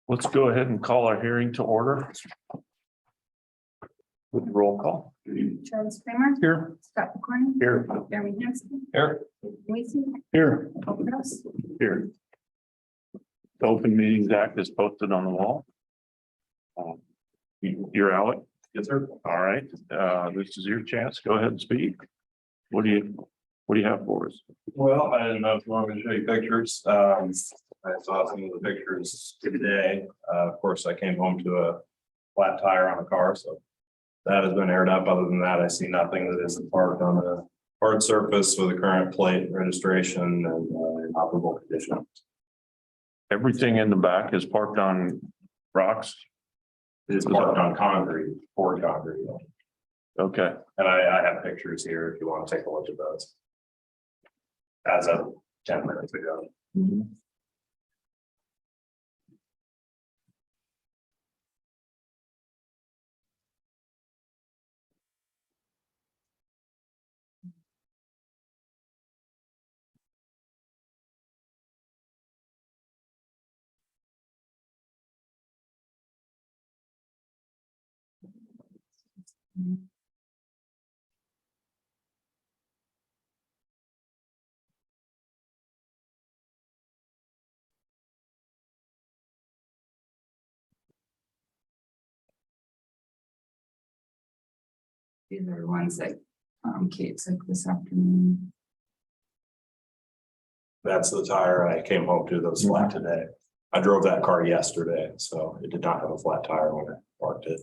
Let's go ahead and call our hearing to order. With roll call. Travis Kramer. Here. Scott McCorney. Here. Jeremy Hanson. Here. Lacy. Here. Paul Gross. Here. The Open Meetings Act is posted on the wall. You're Alec? Yes, sir. All right, this is your chance. Go ahead and speak. What do you have for us? Well, I didn't know if you want me to show you pictures. I saw some of the pictures today. Of course, I came home to a flat tire on a car, so that has been aired up. Other than that, I see nothing that isn't parked on a hard surface with a current plate registration and inoperable condition. Everything in the back is parked on rocks. It's parked on concrete, poured concrete. Okay, And I have pictures here if you want to take a look at those. As of 10 minutes ago. These are the ones that Kate took this afternoon. That's the tire I came home to that was flat today. I drove that car yesterday, so it did not have a flat tire when I parked it.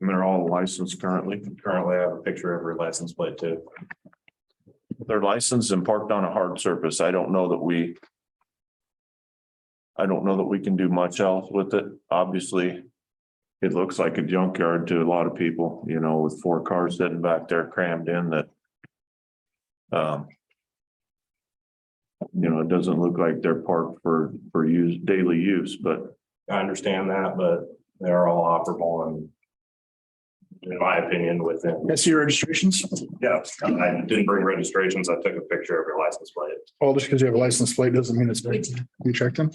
and they're all licensed currently. Currently, I have a picture of her license plate too. They're licensed and parked on a hard surface. I don't know that we can do much else with it. Obviously, it looks like a junkyard to a lot of people, you know, with 4 cars sitting back there crammed in that. You know, it doesn't look like they're parked for daily use, but I understand that, but they're all operable and in my opinion, within, I see your registrations. yeah, I didn't bring registrations. I took a picture of your license plate. Well, just because you have a license plate doesn't mean it's good. You checked them?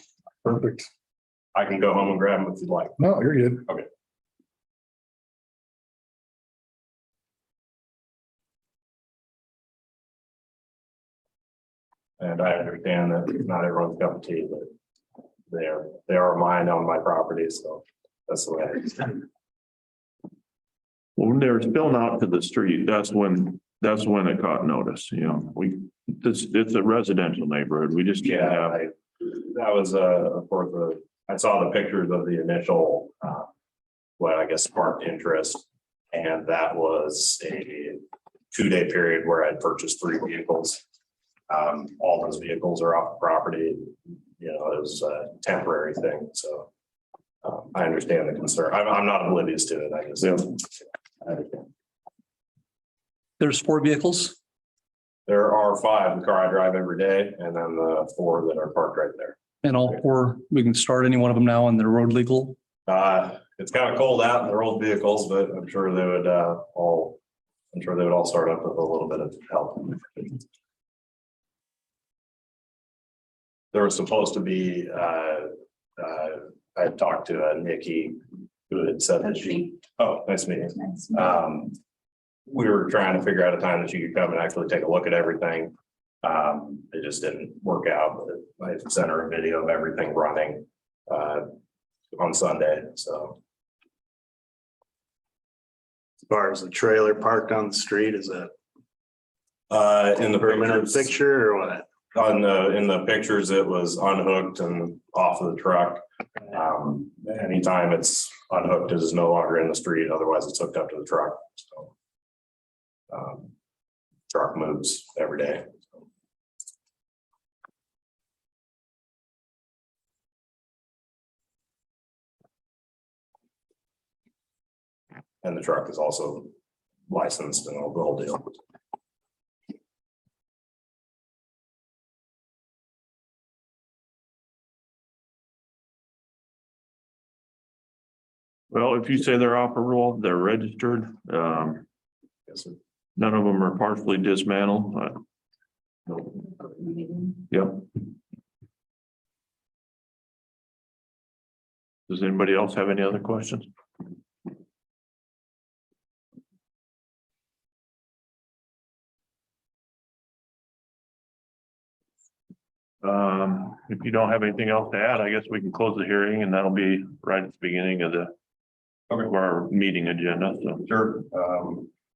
Perfect. I can go home and grab them if you'd like. No, you're good. Okay. And I understand that not everyone's cup of tea, but they are mine on my property, so that's the way it is. when they're spilling out to the street, that's when it caught notice, you know, it's a residential neighborhood. We just can't Yeah, have. that was of course, I saw the pictures of the initial, what I guess sparked interest. And that was a 2-day period where I'd purchased 3 vehicles. All those vehicles are off the property, you know, it was a temporary thing, so. I understand the concern. I'm not oblivious to it, I guess. Yeah. I understand. There's 4 vehicles. There are 5, the car I drive every day, and then the 4 that are parked right there. And all 4, we can start any one of them now and they're road legal. It's kind of cold out in their old vehicles, but I'm sure they would all start up with a little bit of help. There was supposed to be, I had talked to Nikki, who had said that nice to meet you. Nice. We were trying to figure out a time that she could come and actually take a look at everything. It just didn't work out, but I sent her a video of everything running on Sunday, so. As far as the trailer parked on the street, is that In the permanent pictures, picture or what? in the pictures, it was unhooked and off of the truck. Anytime it's unhooked, it is no longer in the street, otherwise it's hooked up to the truck, so. Truck moves every day. And the truck is also licensed and all the whole deal. Well, if you say they're operable, they're registered, Yes, none of them are partially dismantled, yep. Does anybody else have any other questions? If you don't have anything else to add, I guess we can close the hearing and that'll be right at the beginning of of our meeting agenda, so. Sure,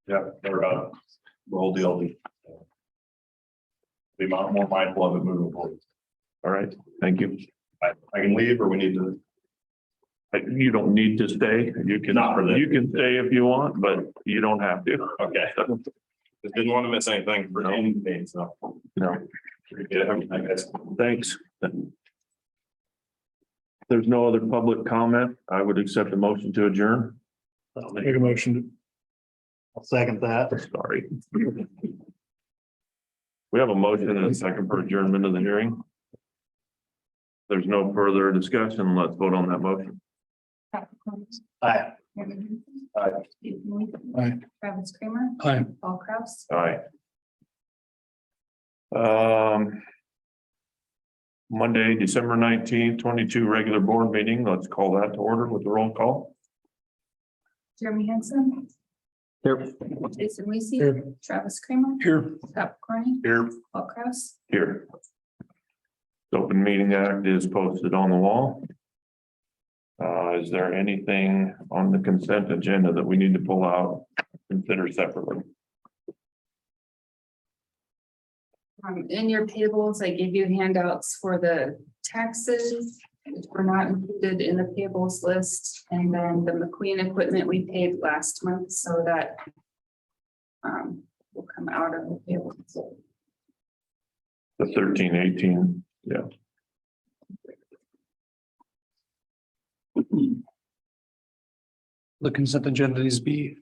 yeah, we're whole deal. Be more mindful of it moving forward. All right, thank you. I can leave or we need to. You don't need to stay, you can, Not for this. you can stay if you want, but you don't have to. Okay. Just didn't want to miss anything for any meeting, so. No. Yeah, I guess. Thanks. There's no other public comment. I would accept the motion to adjourn. I'll make a motion. I'll second that. Sorry. We have a motion and a second for adjournment of the hearing. There's no further discussion. Let's vote on that motion. Aye. Aye. Aye. Travis Kramer, Aye. Paul Kraus. Aye. Monday, December 19th, 22 regular board meeting. Let's call that to order with the roll call. Jeremy Hansen. Here. Jason Weasey. Here. Travis Kramer. Here. Scott Corney. Here. Paul Kraus. Here. The Open Meeting Act is posted on the wall. Is there anything on the consent agenda that we need to pull out, consider separately? In your payables, I gave you handouts for the taxes, which were not included in the payables list, and then the McQueen equipment we paid last month, so that will come out of the payables. The 1318, yeah. The consent agenda needs to be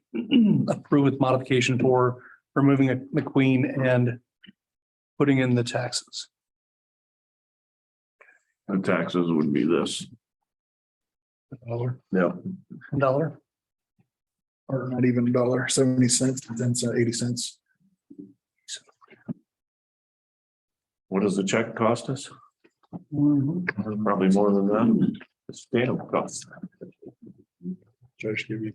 approved with modification for removing a McQueen and putting in the taxes. The taxes would be this. Dollar, Yeah. $1. or not even $1, 70 cents, 10 cents, 80 cents. What does the check cost us? Probably more than that. The stamp cost. Judge give you.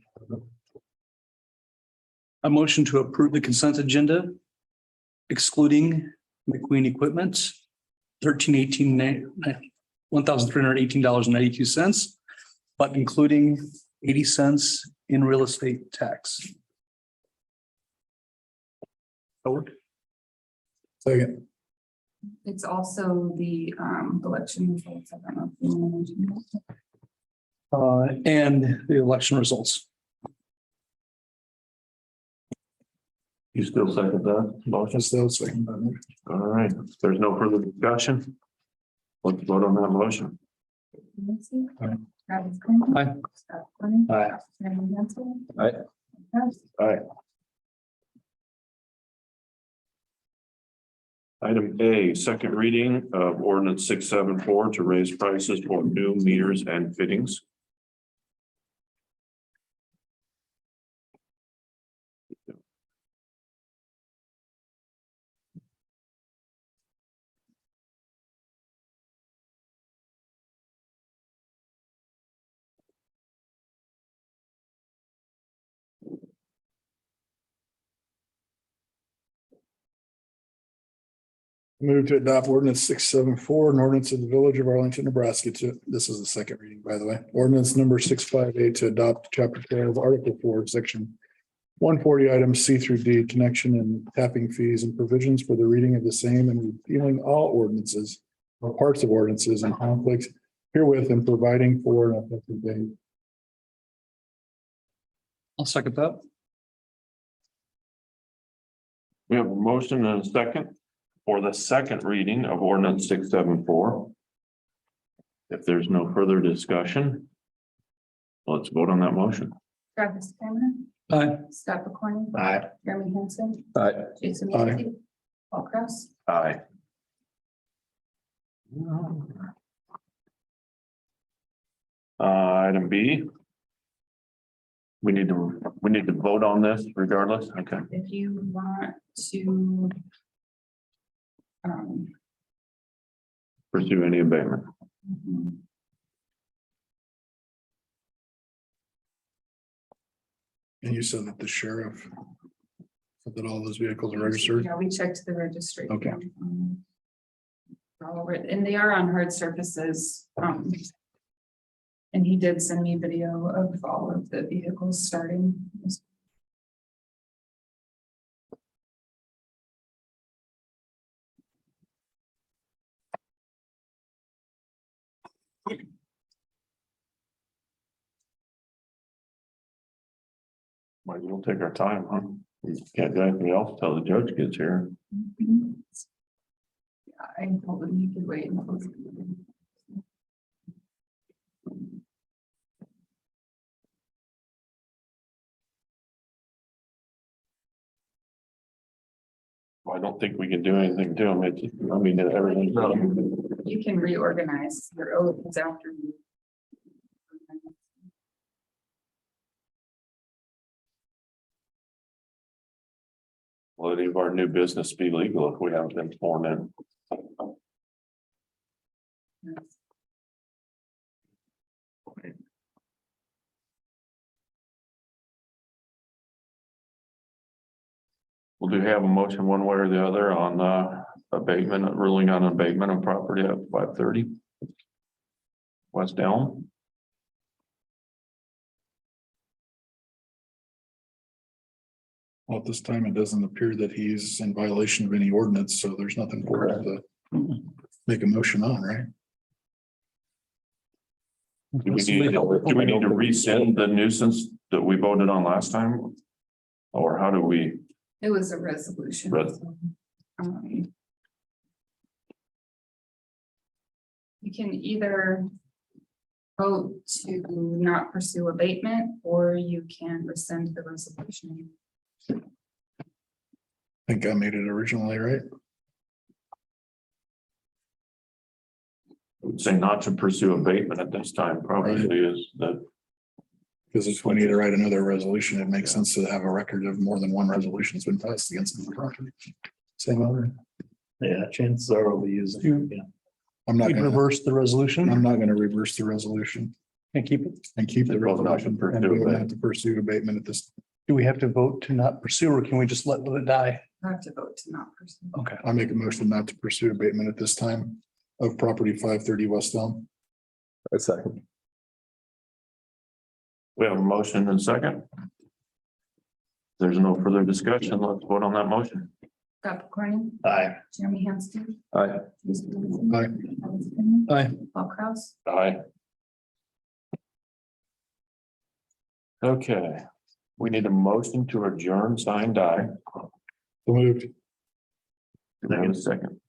A motion to approve the consent agenda, excluding McQueen equipment, $1,318.92, but including 80 cents in real estate tax. Howard? Second. It's also the election results. I don't know if you want to mention that. And the election results. You still second that motion? Just those second. All right, if there's no further discussion, let's vote on that motion. Weasey. Aye. Travis Kramer. Aye. Scott Corney. Aye. Jeremy Hansen. Aye. Kraus. Item A, second reading of ordinance 674 to raise prices for new meters and fittings. Move to adopt ordinance 674, an ordinance of the village of Arlington, Nebraska this is the second reading, by the way. Ordinance number 658 to adopt chapter 12, article 4, section 140 items C through D, connection and tapping fees and provisions for the reading of the same and repealing all ordinances or parts of ordinances in conflict herewith and providing for an effective date. I'll second that. We have a motion and a second for the second reading of ordinance 674. If there's no further discussion, let's vote on that motion. Travis Kramer. Aye. Scott Corney. Aye. Jeremy Hansen. Aye. Jason Aye. Weasey. Paul Kraus. Aye. Item B, We need to vote on this regardless, okay. If you want to. Pursue any abatement. Mhm. And you said that the sheriff said that all those vehicles are registered. Yeah, we checked the registry. Okay. All over it, and they are on hard surfaces. And he did send me video of all of the vehicles starting. Might as well take our time, huh? We can't do anything else till the judge gets here. Yeah, I told him he could wait. I don't think we can do anything to him. It's, I mean, everything's. You can reorganize your oaths after you. Will any of our new business be legal if we haven't been sworn in? We'll do have a motion one way or the other on abatement, ruling on abatement of property at 530 West Elm. Well, at this time, it doesn't appear that he's in violation of any ordinance, so there's nothing for us to make a motion on, right? Do we need to rescind the nuisance that we voted on last time? Or how do we? It was a resolution. Res- You can either vote to not pursue abatement, or you can rescind the resolution. I think I made it originally, right? I would say not to pursue abatement at this time probably is that. Because if we need to write another resolution, it makes sense to have a record of more than one resolution that's been passed against the property. Same owner. Yeah, chances are we'll be using. Yeah. I'm not We gonna, reverse the resolution I'm not gonna reverse the resolution and keep it. and keep the Vote not to resolution. pursue And we don't abatement. have to pursue abatement at this. Do we have to vote to not pursue, or can we just let it die? I have to vote to not pursue. Okay. I make a motion not to pursue abatement at this time of property 530 West Elm. A second. We have a motion and a second. There's no further discussion. Let's vote on that motion. Scott McCorney, Aye. Jeremy Hanson. Aye. Aye. Aye. Paul Kraus. Aye. Okay, we need a motion to adjourn, sign, die. So moved. Do we have a second?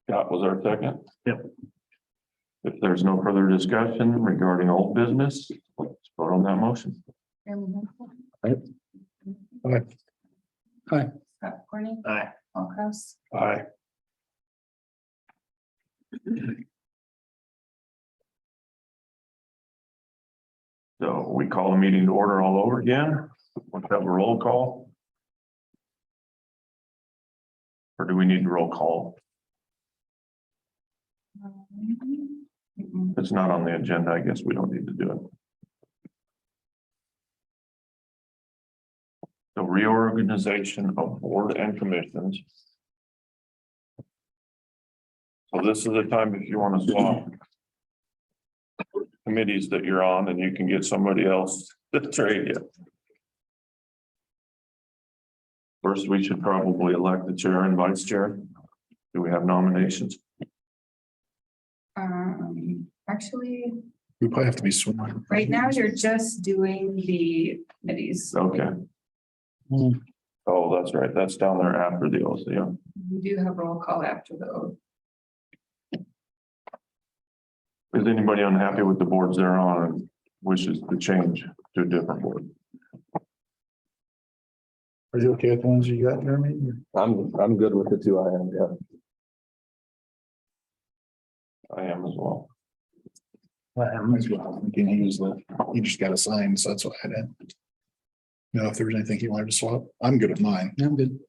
Scott was our second? Yep. If there's no further discussion regarding old business, let's vote on that motion. Jeremy Hanson. Aye. Aye. Scott McCorney, Aye. Paul Kraus. Aye. So we call the meeting to order all over again. Let's have a roll call. Or do we need a roll call? Mm-mm. It's not on the agenda. I guess we don't need to do it. The reorganization of board and commissions. So this is the time if you want to swap committees that you're on, and you can get somebody else to trade you. First, we should probably elect the chair and vice chair. Do we have nominations? Actually, We probably have to be sworn. right now you're just doing the committees. Okay. Oh, that's right. That's down there after the oath, yeah. You do have roll call after the oath. Is anybody unhappy with the boards they're on and wishes to change to a different board? Are you okay with the ones you got, Jeremy? I'm good with the two I am, yeah. I am as well. I am as well. He just got a sign, so that's what I did. know, if there was anything he wanted to swap, I'm good at mine. I'm good.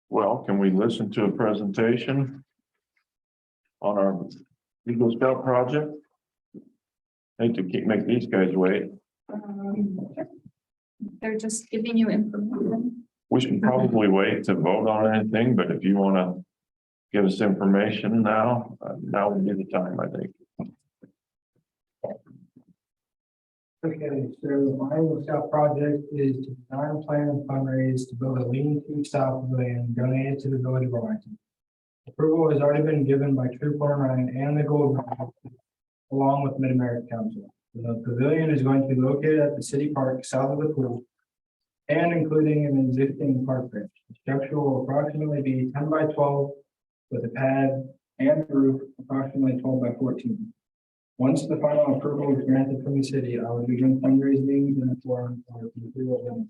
Well, can we listen to a presentation on our Eagle Scout project? Hate to make these guys wait. They're just giving you information. We should probably wait to vote on anything, but if you want to give us information now, now would be the time, I think. Okay, so my Iowa Scout project is to design, plan, and fundraise to build a lean-to style pavilion donated to the village of Arlington. Approval has already been given by Troop 109 and the Gold Medal, along with Mid-America Council. The pavilion is going to be located at the city park south of the pool and including an existing park bench. The structure will approximately be 10 by 12 with a pad and roof approximately 12 by 14. Once the final approval is granted from the city, I will begin fundraising in the form of material donation.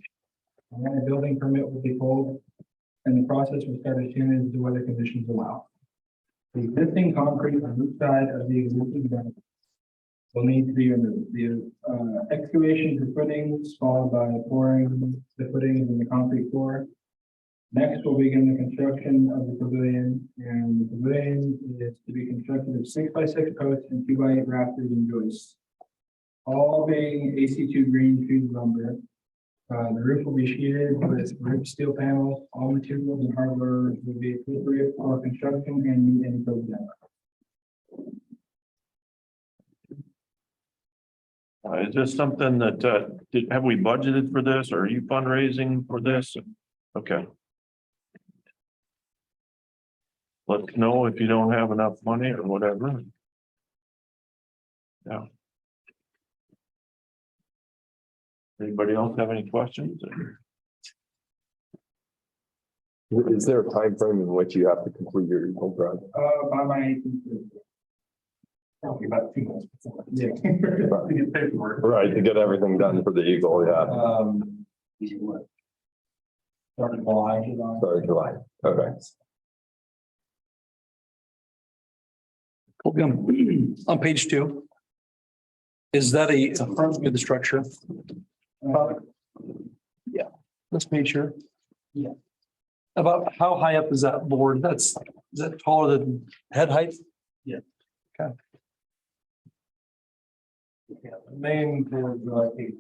And then a building permit will be pulled, and the process will start as soon as the weather conditions allow. The existing concrete on each side of the existing bench will need to be removed. The excavation for footings, followed by pouring the footings in the concrete floor. Next, we'll begin the construction of the pavilion, and the pavilion is to be constructed of 6 by 6 posts and 2 by 8 rafters and joists, all being AC2 green fused lumber. The roof will be sheeted with ripped steel panels. All materials and hardware will be appropriate for construction and meet any code standards. Is this something that, have we budgeted for this? Or are you fundraising for this? Okay. Let us know if you don't have enough money or whatever. Yeah. Anybody else have any questions? Is there a time frame in which you have to complete your Eagle project? By my. Probably about 2 months before. Yeah. To get paperwork. Right, to get everything done for the Eagle, yeah. What? Started July. Sorry, July, okay. We'll be on page 2. Is that a front view of the structure? Yeah, this page here. Yeah. About how high up is that board? Is that taller than head height? Yeah. Okay. Yeah, the main board, like,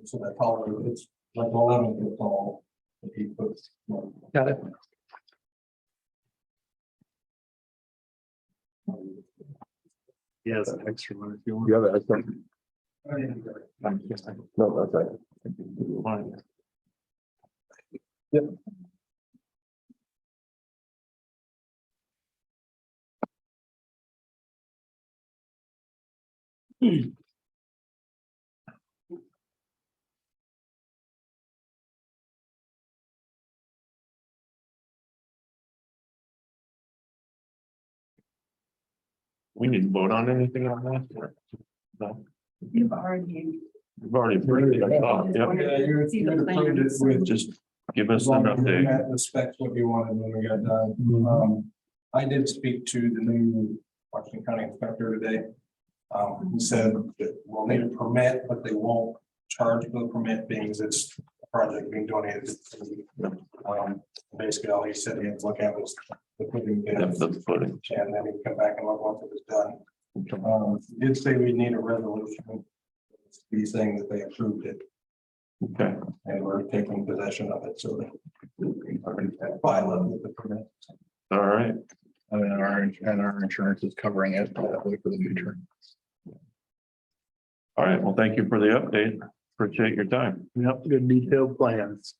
so that taller, it's like 11 foot tall. 8 foot. Got it. Yes, extra one if you want. You have it, no, that's right. Fine. Yep. We need to vote on anything on that? Or- No, You've already. we've already approved it, I thought, yeah. Yeah, you See the approved it plans. with Just give us an update. Met the specs what you wanted when we got done. I did speak to the new Washington County Inspector today. He said that we'll need a permit, but they won't charge for the permit being as it's a project being donated. Basically, all he said he had to look at was the footing Depth bids, of the footing. and then he'd come back and look once it was done. He did say we need a resolution. He's saying that they approved it Okay, and we're taking possession of it, so that file it with the permit. all right. And our insurance is covering it that way for the future. All right, well, thank you for the update. Appreciate your time. Yep, good detailed plans.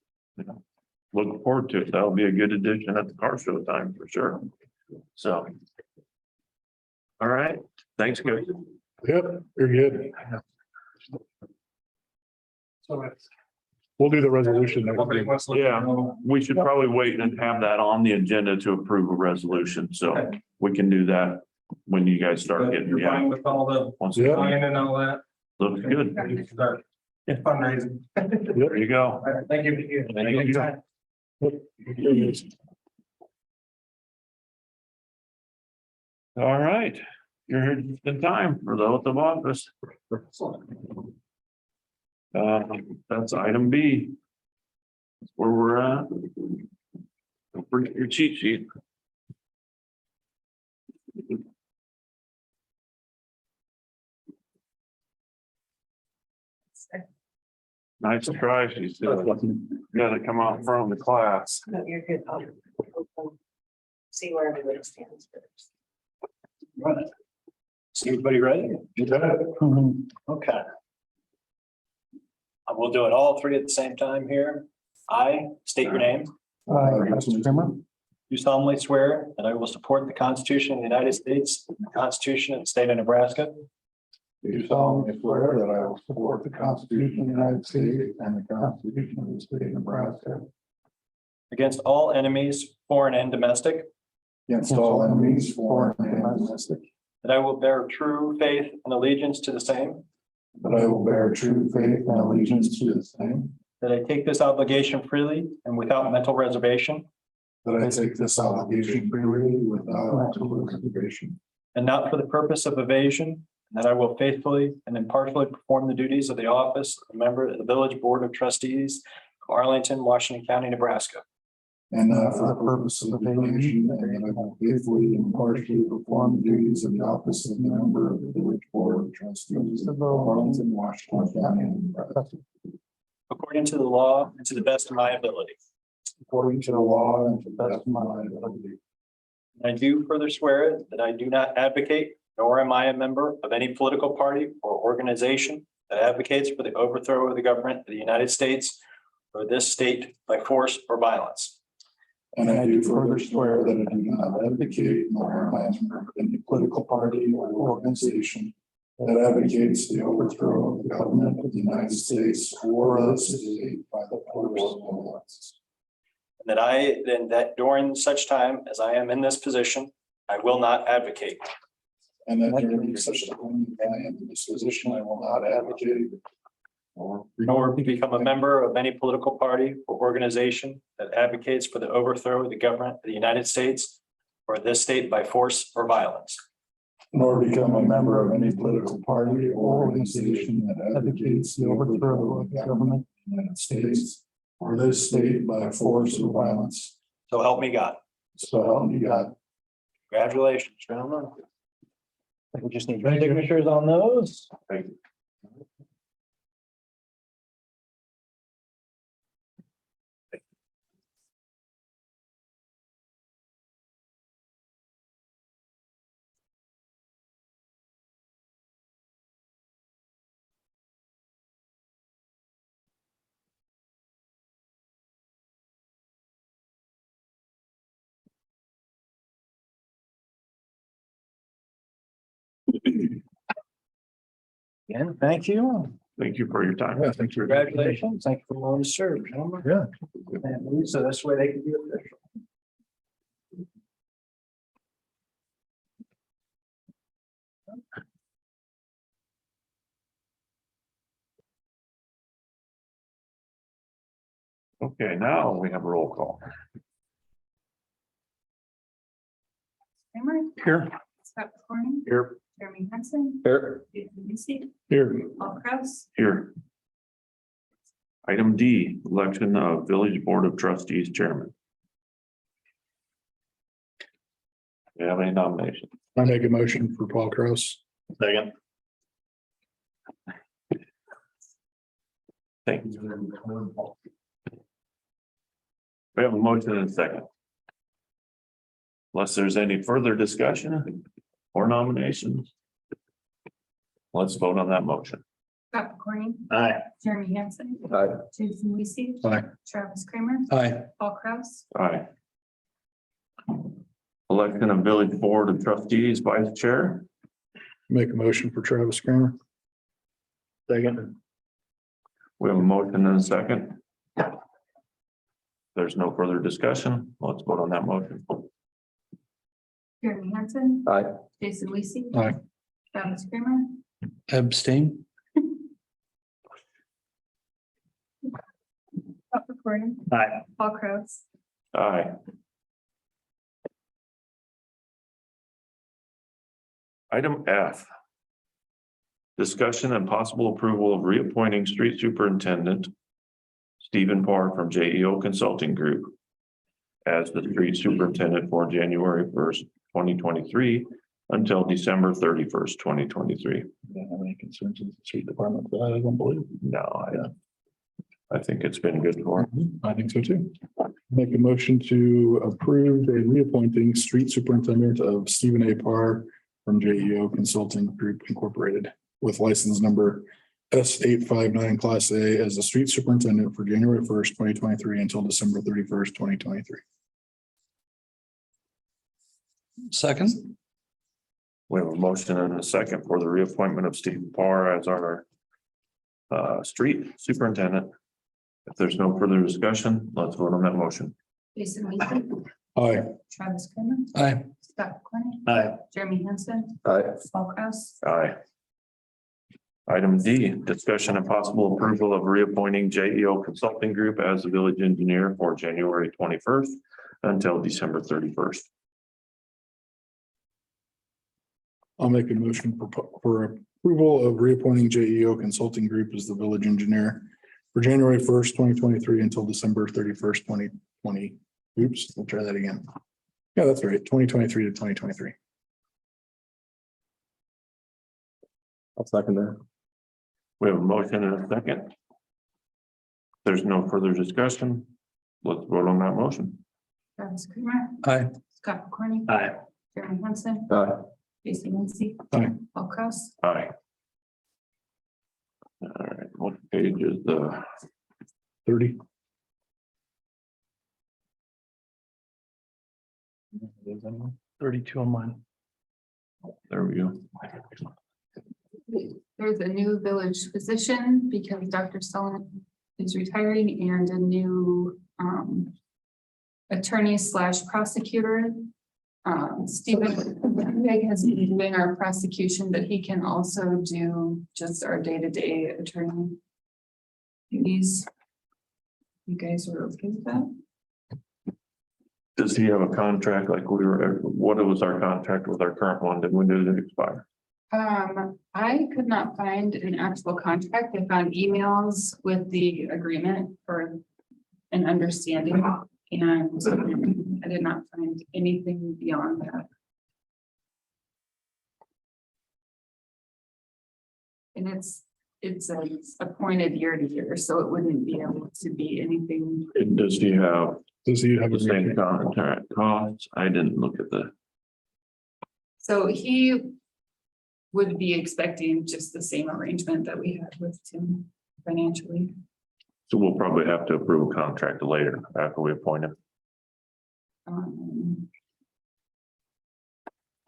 Look forward to it. That'll be a good addition at the car show time for sure. So. All right, thanks, guys. Yep, you're good. So if We'll do the resolution. nobody wants to. let me Yeah. know, We should probably wait and have that on the agenda to approve a resolution, so we can do that when you guys start but getting, You're fine yeah. with all the Once Yeah. sign and all that. looks good. You can start fundraising. There you go. All right, thank you. Thank you. Yep. All right, you're here just in time for the oath of office. That's item B. That's where we're at. Don't forget your cheat sheet. Nice try, she said. Gotta come out from the class. No, you're good. I'll see where everybody stands first. Is everybody ready? Okay. We'll do it all three at the same time here. I state your name. Do solemnly swear that I will support the Constitution of the United States, and the Constitution of the State of Nebraska, Do solemnly swear that I will support the Constitution of the United States and the Constitution of the State of Nebraska against all enemies, foreign and domestic, against all enemies, foreign and domestic, that I will bear true faith and allegiance to the same, that I will bear true faith and allegiance to the same, that I take this obligation freely and without mental reservation, that I take this obligation freely without mental reservation, and not for the purpose of evasion, and that I will faithfully and impartially perform the duties of the office of a member of the Village Board of Trustees of Arlington, Washington County, Nebraska, and not for the purpose of evasion, and that I will faithfully and impartially perform the duties of the office of a member of the Village Board of Trustees of Arlington, Washington County, Nebraska, according to the law and to the best of my ability. according to the law and to the best of my ability. And I do further swear that I do not advocate, nor am I a member of any political party or organization that advocates for the overthrow of the government of the United States or this state by force or violence. And I do further swear that I do not advocate nor am I a member of any political party or organization that advocates the overthrow of the government of the United States or this state by the force of violence. And that during such time as I am in this position, I will not advocate, And that during such time as I am in this position, I will not advocate nor become a member of any political party or organization that advocates for the overthrow of the government of the United States or this state by force or violence. nor become a member of any political party or organization that advocates the overthrow of the government of the United States or this state by force or violence. So help me God. So help me God. Congratulations, gentlemen. We just need your signatures on those. Thank you. Again, thank you. Thank you for your time. Yeah, thank you. Congratulations. Thank you for willing to serve, gentlemen. Yeah. And so this way they can be official. Okay, now we have a roll call. Kramer, Here. Scott McCorney, Here. Jeremy Henson, Here. Jason Lucy, Here. Paul Kraus, Here. Item D, election of Village Board of Trustees Chairman. Do you have any nominations? I make a motion for Paul Kraus. Second. Thank you. We have a motion and a second. Unless there's any further discussion or nominations. Let's vote on that motion. Scott McCorney, Aye. Jeremy Hansen, Aye. Jason Lucy, Aye. Travis Kramer, Aye. Paul Kraus, Aye. Election of Village Board of Trustees Vice Chair. Make a motion for Travis Kramer. Second. We have a motion and a second. There's no further discussion. Let's vote on that motion. Jeremy Hansen, Aye. Jason Lucy, Aye. Travis Kramer, Abstain. Scott McCorney, Aye. Paul Kraus, Aye. Item F. Discussion and possible approval of reappointing street superintendent Stephen Parr from JEO Consulting Group as the street superintendent for January 1st, 2023 until December 31st, 2023. Don't have any concerns with the street department, but I don't believe. No, I think it's been good for him. I think so too. Make a motion to approve a reappointing street superintendent of Stephen A. Parr from JEO Consulting Group Incorporated with license number S859 Class A as the street superintendent for January 1st, 2023 until December 31st, 2023. Second. We have a motion and a second for the reappointment of Stephen Parr as our street superintendent. If there's no further discussion, let's vote on that motion. Jason Weaver, Aye. Travis Kramer, Aye. Scott McCorney, Aye. Jeremy Hansen, Aye. Paul Kraus, Aye. Item D, discussion and possible approval of reappointing JEO Consulting Group as the village engineer for January 21st until December 31st. I'll make a motion for approval of reappointing JEO Consulting Group as the village engineer for January 1st, 2023 until December 31st, 2020. Oops, we'll try that again. Yeah, that's right, 2023 to 2023. I'll second that. We have a motion and a second. There's no further discussion. Let's vote on that motion. Travis Kramer, Aye. Scott McCorney, Aye. Jeremy Hansen, Aye. Jason Weaver, Aye. Paul Kraus, Aye. All right, what page is the 30. Thirty-two on mine. there we go. there's a new village position because Dr. Sullivan is retiring and a new attorney / prosecutor. Stephen Peg has been doing our prosecution, but he can also do just our day-to-day attorney duties. You guys are okay with that? Does he have a contract like we were, what was our contract with our current one? When did it expire? I could not find an actual contract. I found emails with the agreement for an understanding. And I did not find anything beyond that. And it's appointed year to year, so it wouldn't be able to be anything. And does he have Does he have the a same contract costs? I didn't look at the, So he would be expecting just the same arrangement that we had with Tim financially. so we'll probably have to approve a contract later after we appoint him.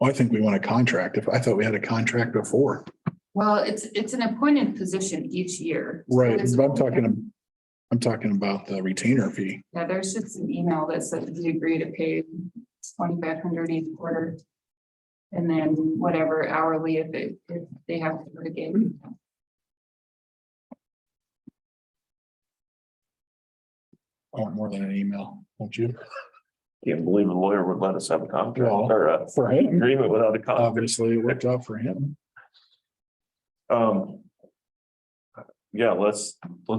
I think we want a contract. If I thought we had a contract before. Well, it's an appointed position each year. So Right, it's- but I'm talking about the retainer fee. Yeah, there's just an email that says we agree to pay 2,500 each quarter. And then whatever hourly if they have to put a game. I want more than an email, don't you? Can't believe a lawyer would let us have a contract Well, or a for him, agreement without a contract. obviously it worked out for him. Yeah, let's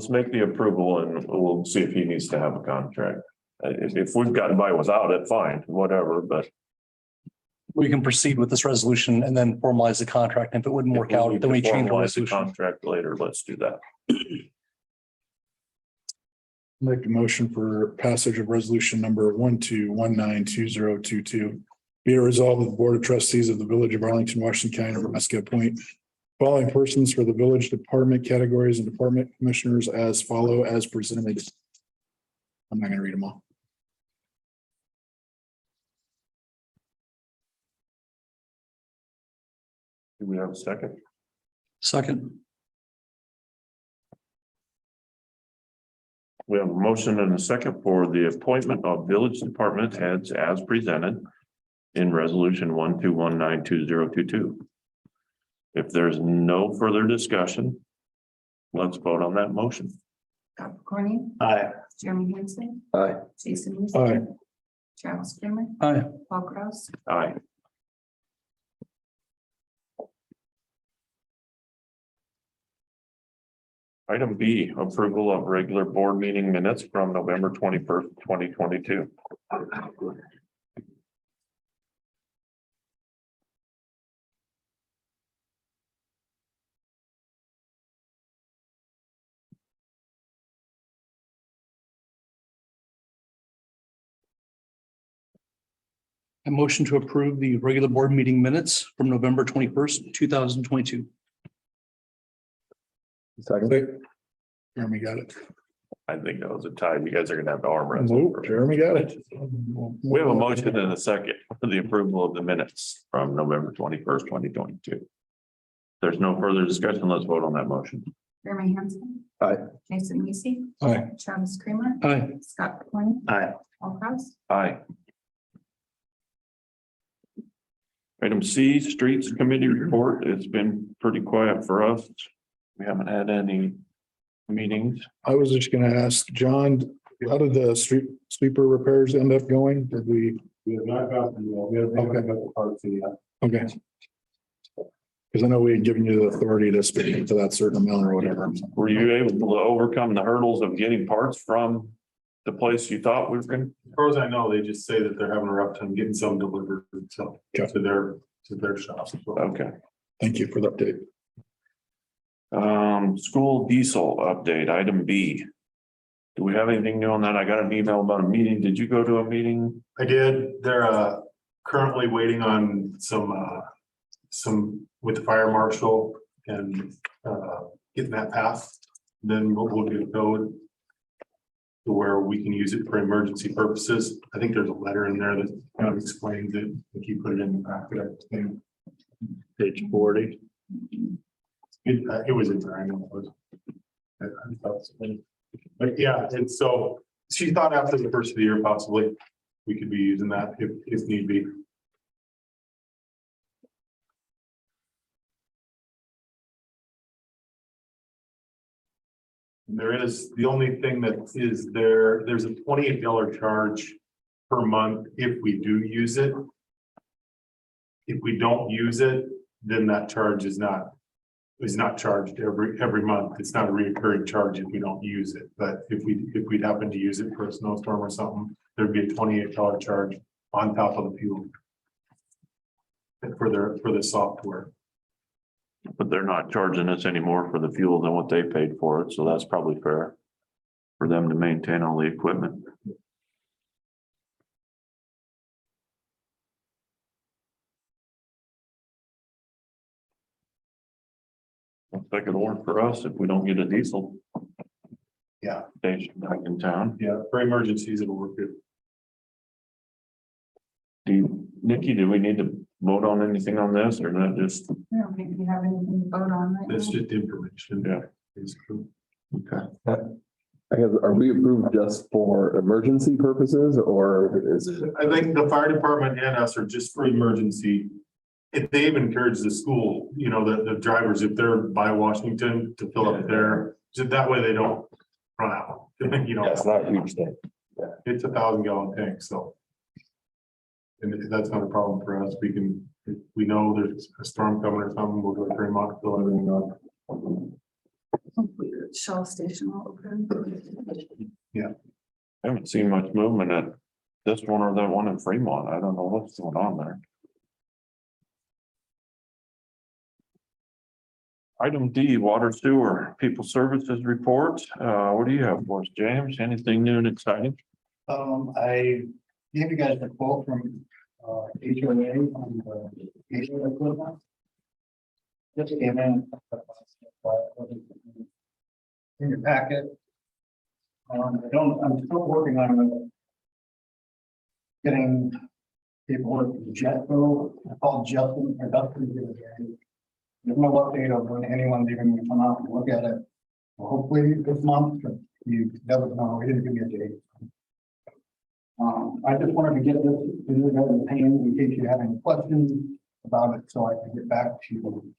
make the approval and we'll see if he needs to have a contract. If we've gotten by without it, fine, whatever, but. We can proceed with this resolution and then formalize the contract. If it wouldn't work out, then we change the Formalize resolution. Contract later, let's do that. Make a motion for passage of resolution number 12192022. Be it resolved that the Board of Trustees of the Village of Arlington, Washington County, Nebraska appoint following persons for the village department categories and department commissioners as presented. I'm not gonna read them all. Do we have a second? Second. We have a motion and a second for the appointment of village department heads as presented in resolution 12192022. If there's no further discussion, let's vote on that motion. Scott McCorney, Aye. Jeremy Hansen, Aye. Jason Aye. Weaver, Travis Kramer, Aye. Paul Kraus, Aye. Item B, approval of regular board meeting minutes from November 21st, 2022. A motion to approve the regular board meeting minutes from November 21st, 2022. Second. Jeremy got it. I think that was a tie. You guys are gonna have to arm wrestle. Nope, Jeremy got it. We have a motion and a second for the approval of the minutes from November 21st, 2022. There's no further discussion. Let's vote on that motion. Jeremy Hanson. Aye. Jason Weasey. Aye. Travis Kramer. Aye. Scott Penney. Aye. Paul Kraus. Aye. Item C, Streets Committee report. It's been pretty quiet for us. We haven't had any meetings. I was just gonna ask John, how did the street sweeper repairs end up going? Did we? We have not gotten, we haven't got the parts yet. Okay. Because I know we had given you the authority to speak to that certain amount or whatever. Were you able to overcome the hurdles of getting parts from the place you thought we were going? As far as I know, they just say that they're having a rough time getting some delivered, so Okay. to their shops. Okay. Thank you for the update. School diesel update, item B. Do we have anything new on that? I got an email about a meeting. Did you go to a meeting? I did, they're currently waiting on some with the fire marshal and getting that passed. Then we'll get code to where we can use it for emergency purposes. I think there's a letter in there that kind of explains it. If you put it in the packet, I think. Page 40. It was in there, I know it was. I thought so. But yeah, and so she thought after the first of the year, possibly, we could be using that if need be. There is, the only thing that is there's a $28 charge per month if we do use it. If we don't use it, then that charge is not charged every month. It's not a recurring charge if we don't use it. But if we'd happen to use it for a snowstorm or something, there'd be a $28 charge on top of the fuel. For the software. But they're not charging us any more for the fuel than what they paid for it, so that's probably fair. For them to maintain all the equipment. Looks like it'll work for us if we don't get a diesel Yeah, station back in town. yeah, for emergencies, it'll work good. Nikki, do we need to vote on anything on this or not just? I don't think we have anything to vote on right That's now. just information. Yeah. Basically. Okay. I guess, are we approved just for emergency purposes or is it? I think the fire department and us are just for emergency. If they've encouraged the school, you know, the drivers, if they're by Washington to fill up there, so that way they don't run out. You know, Yeah, it's not a huge thing. it's a 1,000-gallon tank, so. And if that's not a problem for us, we can, if we know there's a storm coming or something, we'll go to Fremont, fill everything up. Hopefully the Shell station will open. I haven't seen much movement at this one or that one in Fremont. I don't know what's going on there. Item D, water sewer, people services report. What do you have for us, James? Anything new and exciting? I gave you guys a quote from HOA on the HOA equipment. Just came in. In your packet. I'm still working on getting paperwork from Jetco. I called Justin or Dustin. There's no update of when anyone's even gonna come out and look at it. Well, hopefully this month, but you never know, he didn't give me a date. I just wanted to get this in your guys' hands in case you have any questions about it, so I can get back to you.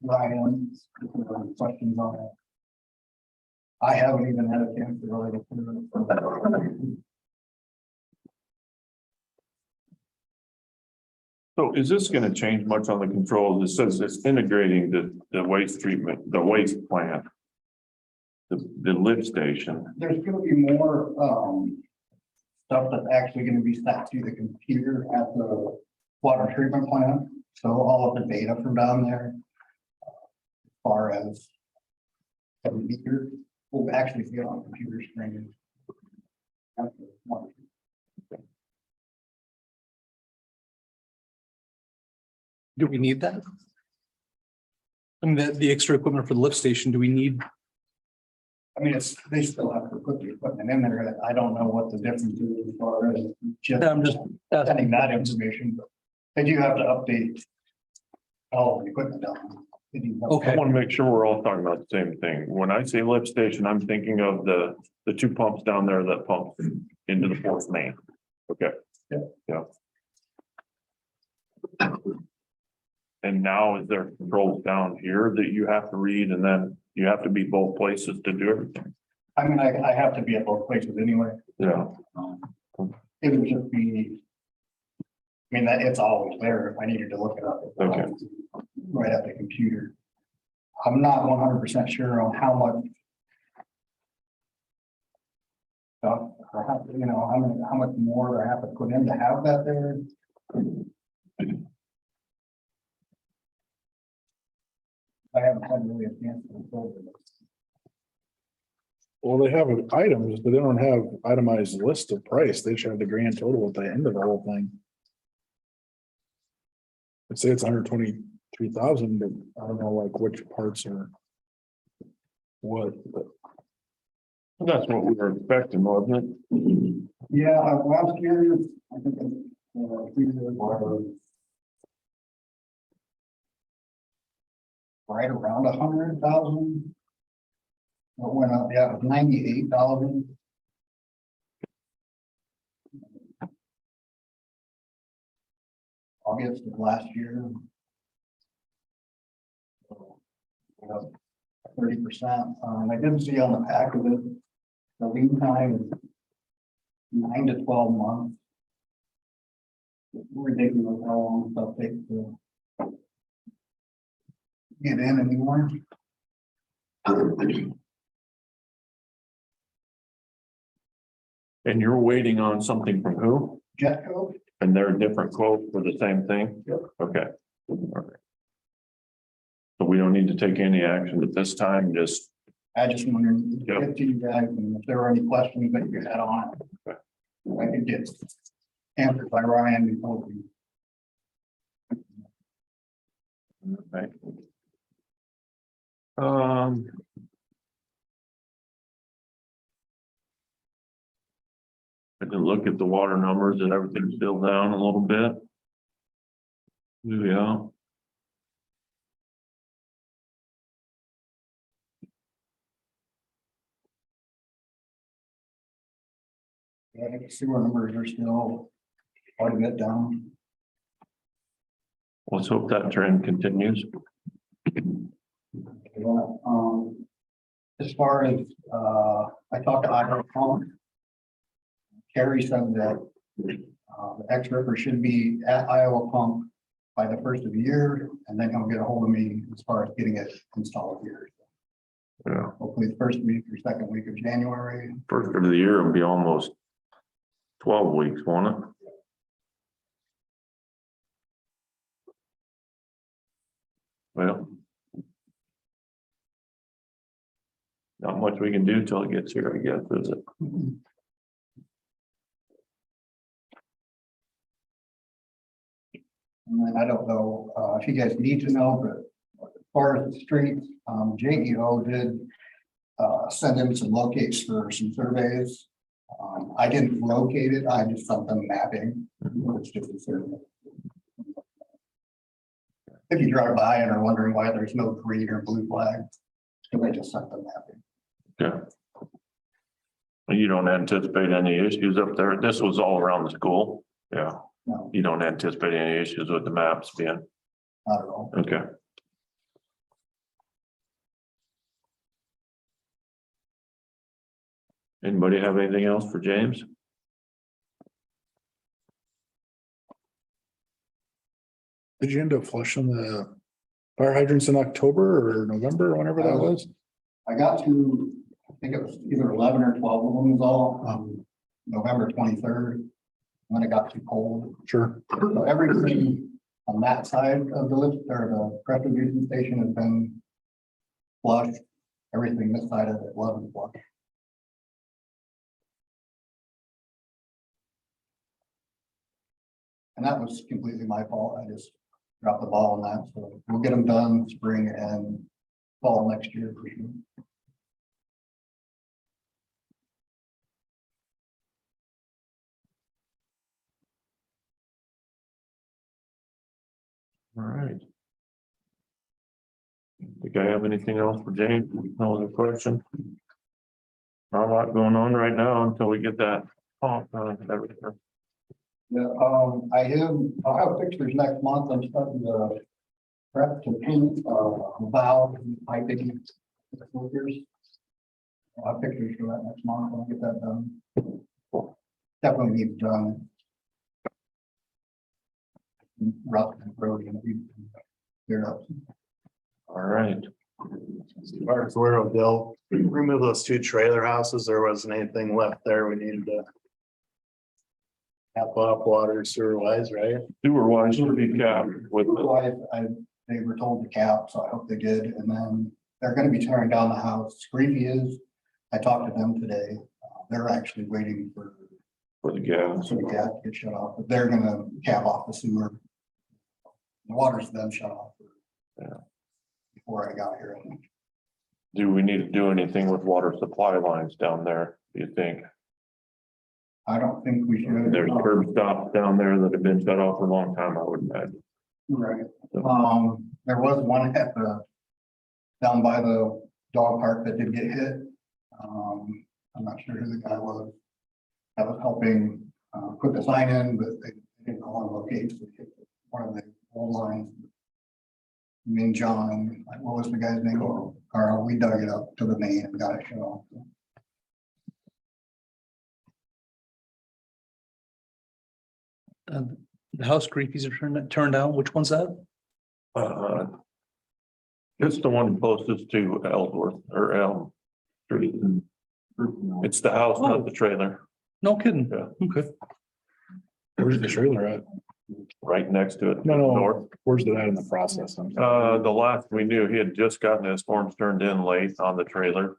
Ryan, if there are any questions on it. I haven't even had a chance to really look through it. So is this gonna change much on the control? It says it's integrating the waste treatment, the waste plant the lift station. There's gonna be more, stuff that's actually gonna be sent to the computer at the water treatment plant. So all of the data from down there, as far as the meter, will actually see it on computer screen. Do we need that? I mean, the extra equipment for the lift station, do we need? I mean, they still have to put the equipment in there. I don't know what the difference is as far as just I'm just sending asking. that information, but they do have to update all the equipment down. They do have- I Okay, want to make sure we're all talking about the same thing. When I say lift station, I'm thinking of the two pumps down there that pump into the fourth main. Okay. Yeah. And now is there controls down here that you have to read and then you have to be both places to do everything? I mean, I have to be at both places anyway. Yeah. It would just be. I mean, that it's always there if I needed to look it up. Okay. Right at the computer. I'm not 100% sure on how much. Stuff, or how, how much more do I have to put in to have that there? I haven't had really a chance to look over this. Well, they have items, but they don't have itemized list of price. They should have the grand total at the end of the whole thing. I'd say it's 123,000, but I don't know like which parts are. What, but That's what we were expecting, wasn't it? Yeah, last year, I think, whatever. Right around 100,000. It went up, yeah, it was 98,000. August of last year. 30%. I did see on the back of it, the lead time is 9 to 12 months. It's ridiculous how long stuff takes to get in anymore. And you're waiting on something from who? Jetco, And they're a different quote for the same thing? Yep. Okay. Okay. So we don't need to take any action at this time, just, I just wondered, Yep. if you guys, and if there were any questions that you had on it. I could get answered by Ryan before we. okay. I can look at the water numbers and everything's still down a little bit. Yeah. Yeah, I can see where numbers are still quite a bit down. Let's hope that trend continues. As far as, I talked to Iowa Pump. Carrie said that, the ex-ripper should be at Iowa Pump by the first of the year, and then he'll get a hold of me as far as getting it installed here. Yeah, Hopefully the first week or second week of January. first of the year will be almost 12 weeks, won't it? Well. Not much we can do till it gets here, I guess, is it? And then I don't know, if you guys need to know, but as far as the streets, JEO did send in some locates for some surveys. I didn't locate it, I just sent them mapping. It's just a survey. If you drive by and are wondering why there's no green or blue flag, I just sent them mapping. Yeah. You don't anticipate any issues up there? This was all around the school? Yeah. No, You don't anticipate any issues with the maps being, not at all. okay. Anybody have anything else for James? did you end up flushing the fire hydrants in October or November or whenever that was? I got to think it was either 11 or 12 of them was all, November 23rd. When it got too cold. Sure. So everything on that side of the lift or the pressure reducing station has been flushed. Everything this side of it wasn't flushed. And that was completely my fault. I just dropped the ball on that. So we'll get them done spring and fall next year for sure. All right. Think I have anything else for James? No other question? Not a lot going on right now until we get that pump, everything. Yeah, I'll have pictures next month. I'm starting to prep to paint, valve and piping. Filters. I'll have pictures for that next month. I'll get that done. Definitely need done. Rough and roady and clear up. All right. As far as where they'll remove those two trailer houses, there wasn't anything left there. We needed to cap off water sewer wise, right? Sewer wise should be capped with the, Otherwise, they were told to cap, so I hope they did. And then they're gonna be tearing down the house. Screevy is, I talked to them today. They're actually waiting for the gas. the gas to get shut off, but they're gonna cap off the sewer. The water's then shut off. Yeah. Before I got here. Do we need to do anything with water supply lines down there, do you think? I don't think we should. There's curb stops down there that have been shut off for a long time, I would imagine. Right. There was one at the, down by the dog park that did get hit. I'm not sure who the guy was. That was helping, put the sign in, but they didn't call him locate. So they hit one of the old lines. Me and John, and what was the guy's name? Carl, we dug it up to the main and got it shut off. The house creepies are turned down. Which one's that? It's the one closest to Ellsworth or Elm Street. It's the house, not the trailer, No kidding. Yeah. Okay. Where's the trailer at? right next to it. No, no. North. Where's that in the process? The last we knew, he had just gotten his forms turned in late on the trailer.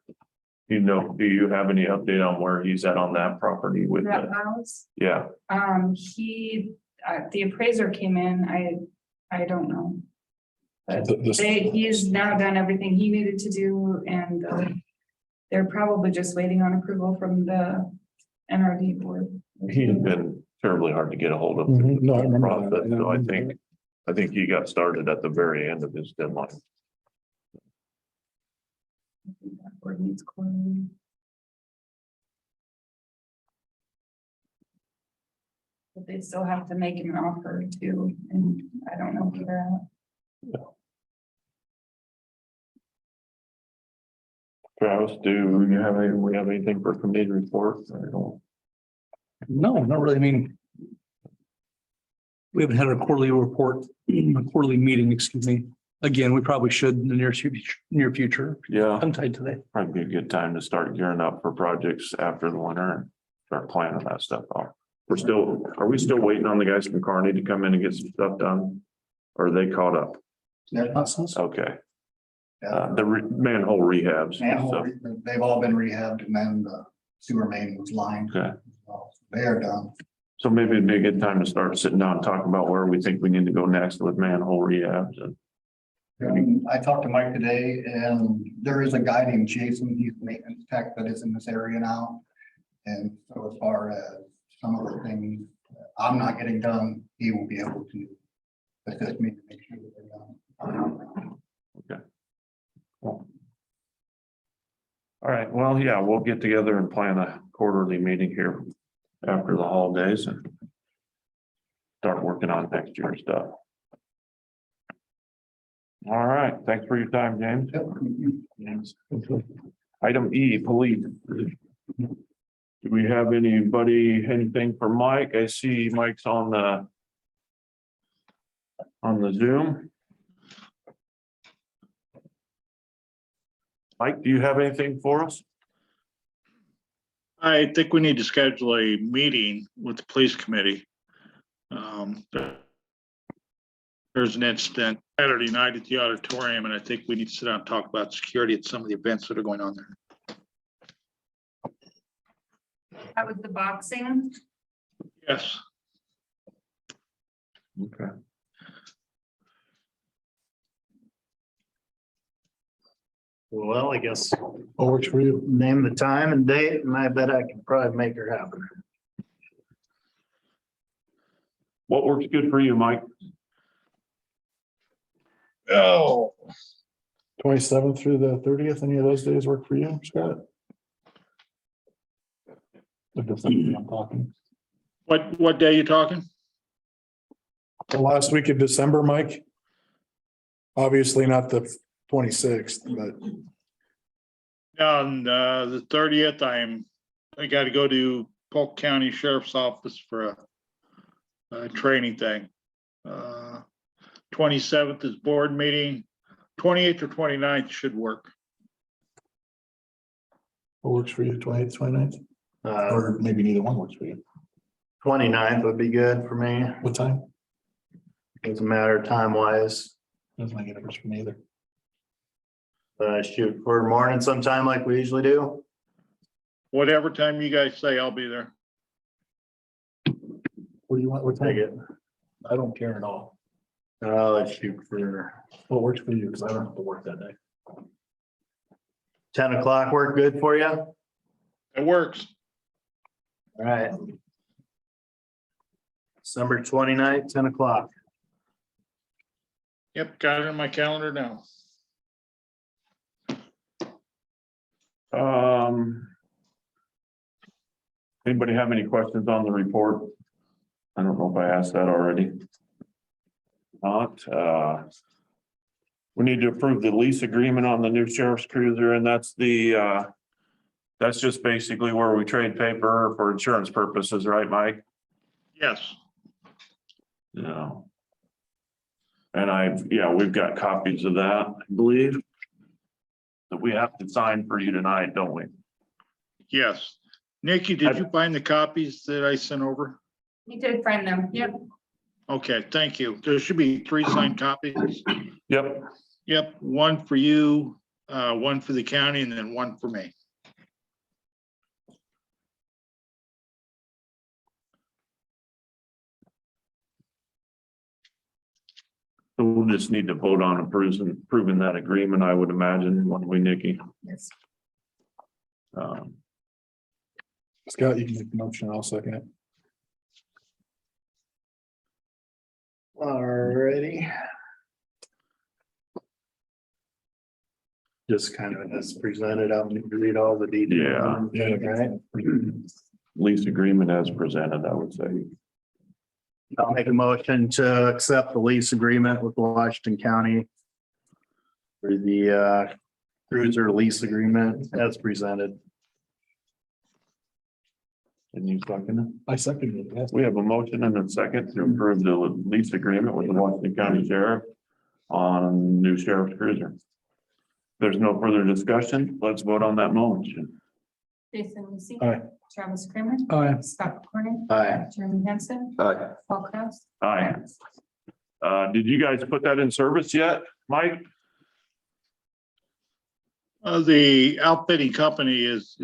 You know, do you have any update on where he's at on that property with That the, house, yeah, the appraiser came in, I don't know. But This- he's now done everything he needed to do and they're probably just waiting on approval from the NRD board. he had been terribly hard to get a hold of. Mhm. No, I remember that. Process, so I think he got started at the very end of his deadline. I think that board needs quarterly. But they still have to make him an offer too, and I don't know where they're at. Travis, do you have we have anything for committee reports? I don't. No, not really. I mean, we haven't had a quarterly report, a quarterly meeting, excuse me. Again, we probably should in the near future. Yeah, I'm tied today. probably be a good time to start gearing up for projects after the winter and start planning that stuff out. Are we still waiting on the guys from Kearney to come in and get some stuff done? Or are they caught up? Okay, the manhole rehabs. Manhole, So, they've all been rehabbed and then the sewer main was lined. okay, They are done. so maybe it'd be a good time to start sitting down and talking about where we think we need to go next with manhole rehabs and. I talked to Mike today and there is a guy named Jason, he's a maintenance tech that is in this area now. And so as far as some of the things I'm not getting done, he will be able to assist me to make sure that they're done. Okay. Cool. All right, well, yeah, we'll get together and plan a quarterly meeting here after the holidays and start working on next year's stuff. All right, thanks for your time, James. Item E, police. Do we have anything for Mike? I see Mike's on the Zoom. Mike, do you have anything for us? I think we need to schedule a meeting with the police committee. There's an incident Saturday night at the auditorium, and I think we need to sit down and talk about security at some of the events that are going on there. That was the boxing. Yes. Okay. Well, I guess What works for you? name the time and date, and I bet I can probably make her happen. What works good for you, Mike? Oh. 27th through the 30th, any of those days work for you, Scott? If that's something I'm talking. What day you talking? The last week of December, Mike? Obviously not the 26th, but On the 30th, I got to go to Polk County Sheriff's Office for a training thing. 27th is board meeting. 28th or 29th should work. what works for you, 28th, 29th? Uh, Or maybe neither one works for you. 29th would be good for me. What time? Doesn't matter time wise. Doesn't make a difference for me either. Shoot for morning sometime like we usually do. Whatever time you guys say, I'll be there. What do you want? What Take time? it. I don't care at all. Let's shoot for What works for you? Because I don't have to work that day. 10 o'clock work good for you? All It works. right. December 29th, 10 o'clock. Yep, got it in my calendar now. Anybody have any questions on the report? I don't know if I asked that already. Not, we need to approve the lease agreement on the new sheriff's cruiser, and that's that's just basically where we trade paper for insurance purposes, right, Mike? Yes. Yeah. And we've got copies of that, I believe. That we have to sign for you tonight, don't we? Yes. Nikki, did you find the copies that I sent over? You did find them. Yep. Okay, thank you. There should be 3 signed copies. Yep. Yep, one for you, one for the county, and then one for me. So we'll just need to vote on approving that agreement, I would imagine, won't we, Nikki? Yes. Scott, you can make the motion, I'll second it. Alrighty. Just kind of as presented, I don't need to read all the details. Yeah. Right. Lease agreement as presented, I would say. I'll make a motion to accept the lease agreement with Washington County for the cruiser lease agreement as presented. Can you second it? I second it, yes. We have a motion and a second to approve the lease agreement with the Washington County Sheriff on new sheriff's cruiser. There's no further discussion. Let's vote on that motion. Jason Lucy. Aye. Travis Kramer. Aye. Scott Corney. Aye. Jeremy Hansen. Aye. Paul Kraus. Aye. Did you guys put that in service yet, Mike? The outfitting company is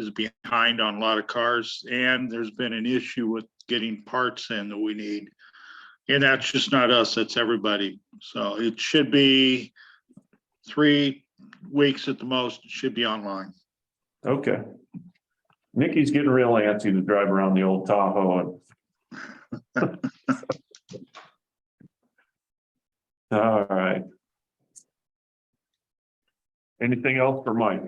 behind on a lot of cars, and there's been an issue with getting parts in that we need. And that's just not us, that's everybody. So it should be 3 weeks at the most, it should be online. Okay. Nikki's getting real antsy to drive around the old Tahoe. All right. Anything else for Mike?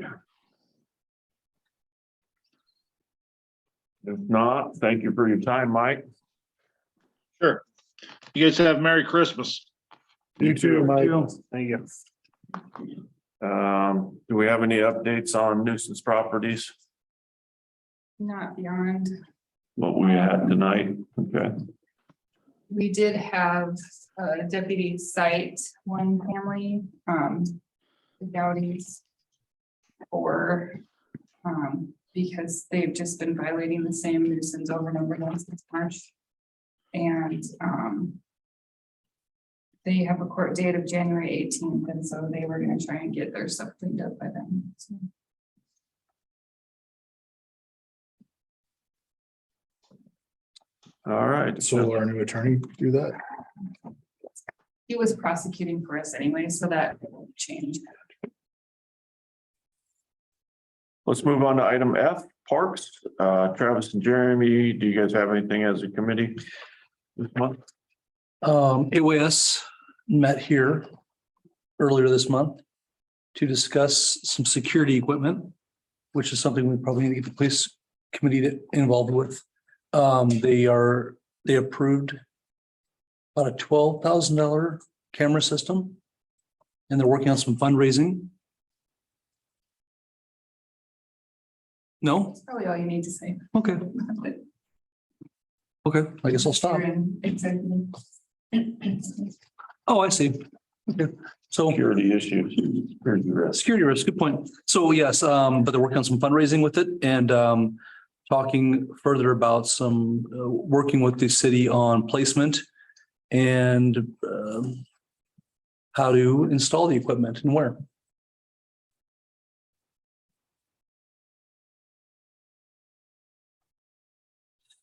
If not, thank you for your time, Mike. Sure. You guys have Merry Christmas. You too, Mike. Thank you. Do we have any updates on nuisance properties? Not beyond. What we had tonight? Okay. We did have a deputy cite one family, the Gaudi's for because they've just been violating the same nuisance over and over again since March. And, they have a court date of January 18th, and so they were gonna try and get their stuff cleaned up by then. So All right. So will our new attorney do that? he was prosecuting for us anyway, so that won't change. Let's move on to item F, Parks. Travis and Jeremy, do you guys have anything as a committee this month? AOS met here earlier this month to discuss some security equipment, which is something we probably need to get the police committee involved with. They approved about a $12,000 camera system, and they're working on some fundraising. No? That's probably all you need to say. Okay. Okay, I guess I'll stop. You're in executive. Oh, I see. Okay, so. Security issues, security risk. Security risk, good point. So yes, but they're working on some fundraising with it and talking further about some working with the city on placement and how to install the equipment and where.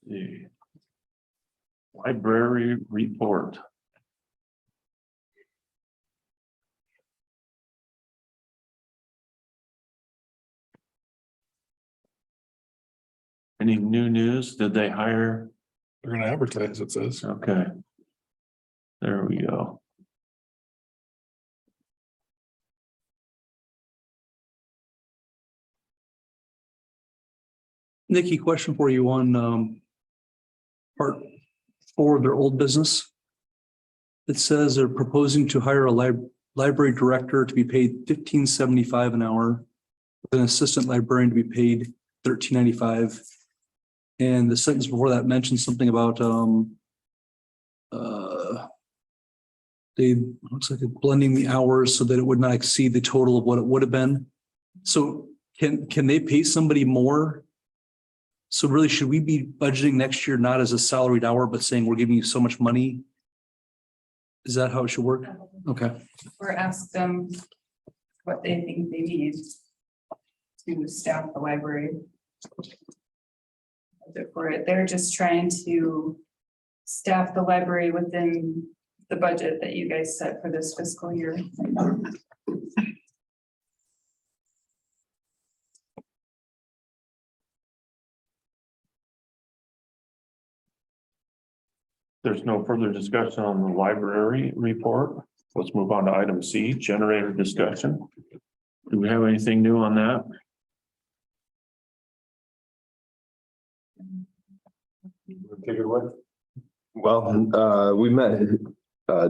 The library report. Any new news? Did they hire? They're gonna advertise, it says. Okay. There we go. Nikki, question for you on part 4 of their old business. It says they're proposing to hire a library director to be paid $15.75 an hour, with an assistant librarian to be paid $13.95. And the sentence before that mentions something about they looks like they're blending the hours so that it would not exceed the total of what it would have been. So can they pay somebody more? So really, should we be budgeting next year not as a salaried hour, but saying we're giving you so much money? Is that how it should work? Okay. Or ask them what they think they need to staff the library. For it, they're just trying to staff the library within the budget that you guys set for this fiscal year. There's no further discussion on the library report. Let's move on to item C, generator discussion. Do we have anything new on that? Take it away. Well, we met,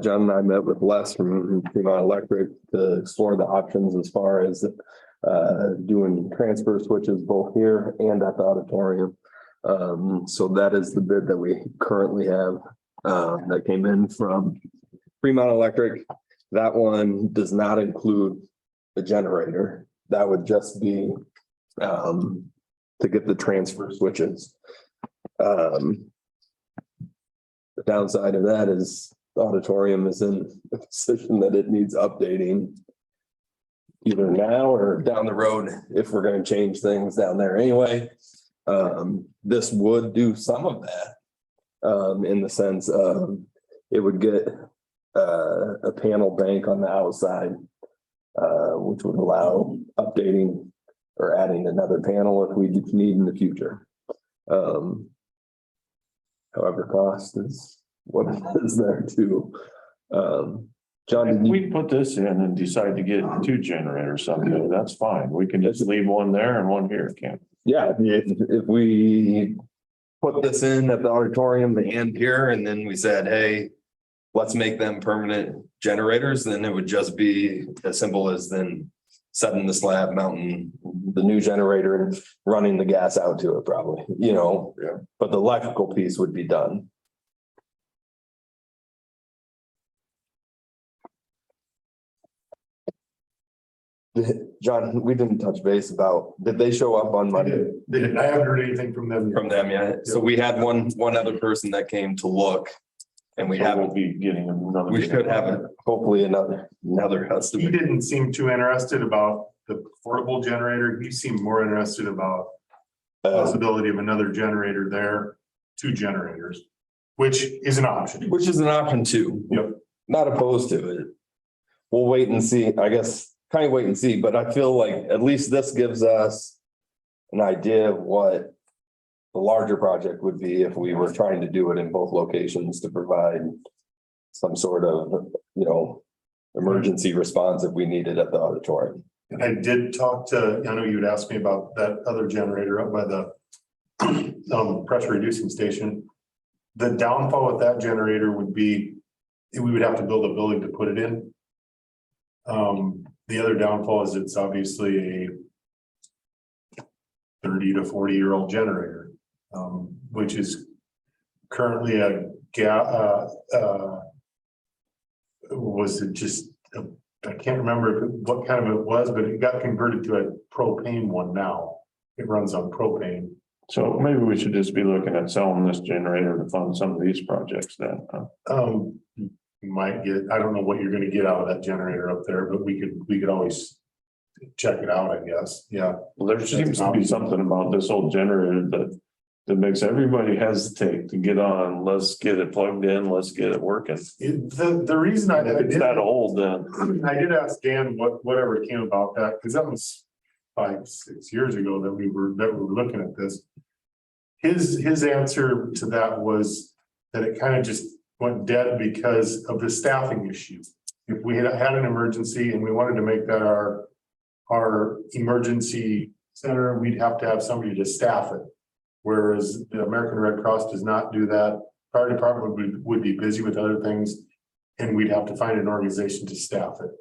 John and I met with Les from Fremont Electric to explore the options as far as doing transfer switches both here and at the auditorium. So that is the bid that we currently have that came in from Fremont Electric. That one does not include the generator. That would just be to get the transfer switches. The downside of that is the auditorium is in a position that it needs updating either now or down the road if we're going to change things down there anyway. This would do some of that in the sense of it would get a panel bank on the outside, which would allow updating or adding another panel if we need in the future. However, cost is what it is there too. John, If did you? we put this in and decide to get 2 generators someday, that's fine. We can just leave one there and one here, can't we? Yeah, if we put this in at the auditorium and here, and then we said, hey, let's make them permanent generators, then it would just be as simple as then setting the slab, mounting the new generator and running the gas out to it probably, Yeah. but the electrical piece would be done. John, we didn't touch base about, did they show up on Monday? I haven't heard anything from them. From them yet? So we had one other person that came to look. And we So we'll haven't, be getting another. we should have hopefully another He estimate. didn't seem too interested about the portable generator. He seemed more interested about possibility of another generator there, 2 generators, which is an option. Which is an option too. Yep. Not opposed to it. We'll wait and see, I guess, kind of wait and see, but I feel like at least this gives us an idea of what the larger project would be if we were trying to do it in both locations to provide some sort of, emergency response if we need it at the auditorium. And I did talk to, I know you'd asked me about that other generator up by the pressure reducing station. The downfall with that generator would be, we would have to build a building to put it in. The other downfall is it's obviously a 30 to 40-year-old generator. Which is currently was it just, I can't remember what kind of it was, but it got converted to a propane one now. It runs on propane. So maybe we should just be looking at selling this generator to fund some of these projects then. You might get, I don't know what you're gonna get out of that generator up there, but we could always check it out, I guess. Yeah. Well, there seems to be something about this old generator that makes everybody hesitate to get on. Let's get it plugged in. Let's get it working. The reason I If it's did that old, then I did ask Dan whatever came about that, because that was 5-6 years ago that we were looking at this. His answer to that was that it kind of just went dead because of the staffing issue. If we had an emergency and we wanted to make that our emergency center, we'd have to have somebody to staff it. Whereas the American Red Cross does not do that. Fire department would be busy with other things, and we'd have to find an organization to staff it.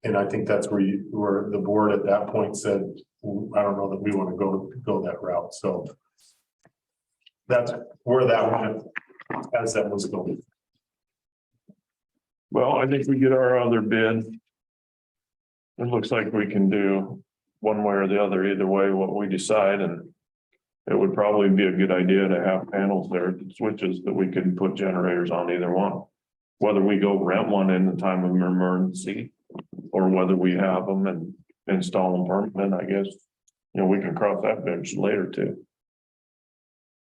And I think that's where the board at that point said, I don't know that we want to go that route. So that's where that went as that was going. well, I think we get our other bid. It looks like we can do one way or the other, either way, what we decide, and it would probably be a good idea to have panels there, switches that we can put generators on either one. Whether we go rent one in the time of emergency, or whether we have them and install them permanent, I guess. We can cross that bridge later too.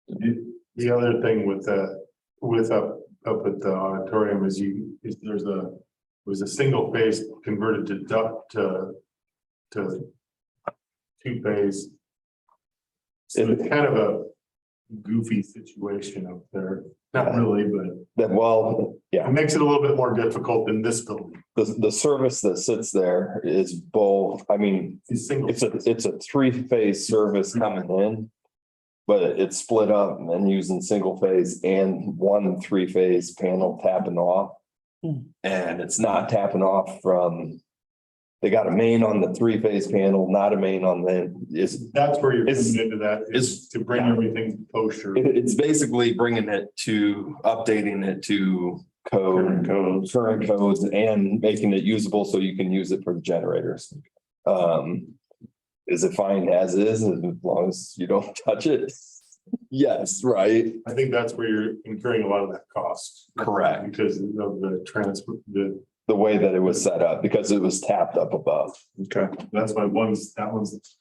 The other thing with up at the auditorium is there was a single phase converted to duct to 2-phase. So it's kind of a goofy situation up there. Not really, but it makes it a little bit more difficult than this building. The service that sits there is both, I mean, It's single. it's a 3-phase service coming in. But it's split up and using single phase and 1 3-phase panel tapping off. And it's not tapping off from. They got a main on the 3-phase panel, not a main on That's where you're It's- coming into that, is to bring everything kosher. It's basically bringing it to, updating it to Current current codes and making it usable so you can use it for the generators. Is it fine as is, as long as you don't touch it? Yes, right? I think that's where you're incurring a lot of that cost. Correct. Because of the transfer, The way that it was set up, because it was tapped up above. Okay. that's why that one's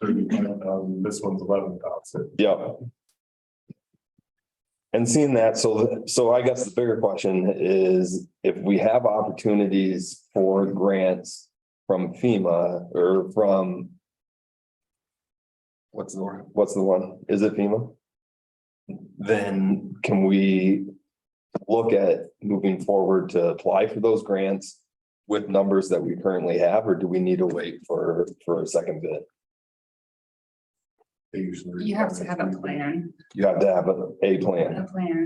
35,000, this one's 11,000. Yep. And seeing that, so I guess the bigger question is, if we have opportunities for grants from FEMA or from. What's the one? Is it FEMA? Then can we look at moving forward to apply for those grants with numbers that we currently have, or do we need to wait for a second bid? They usually. You have to have a plan, You have to have a plan.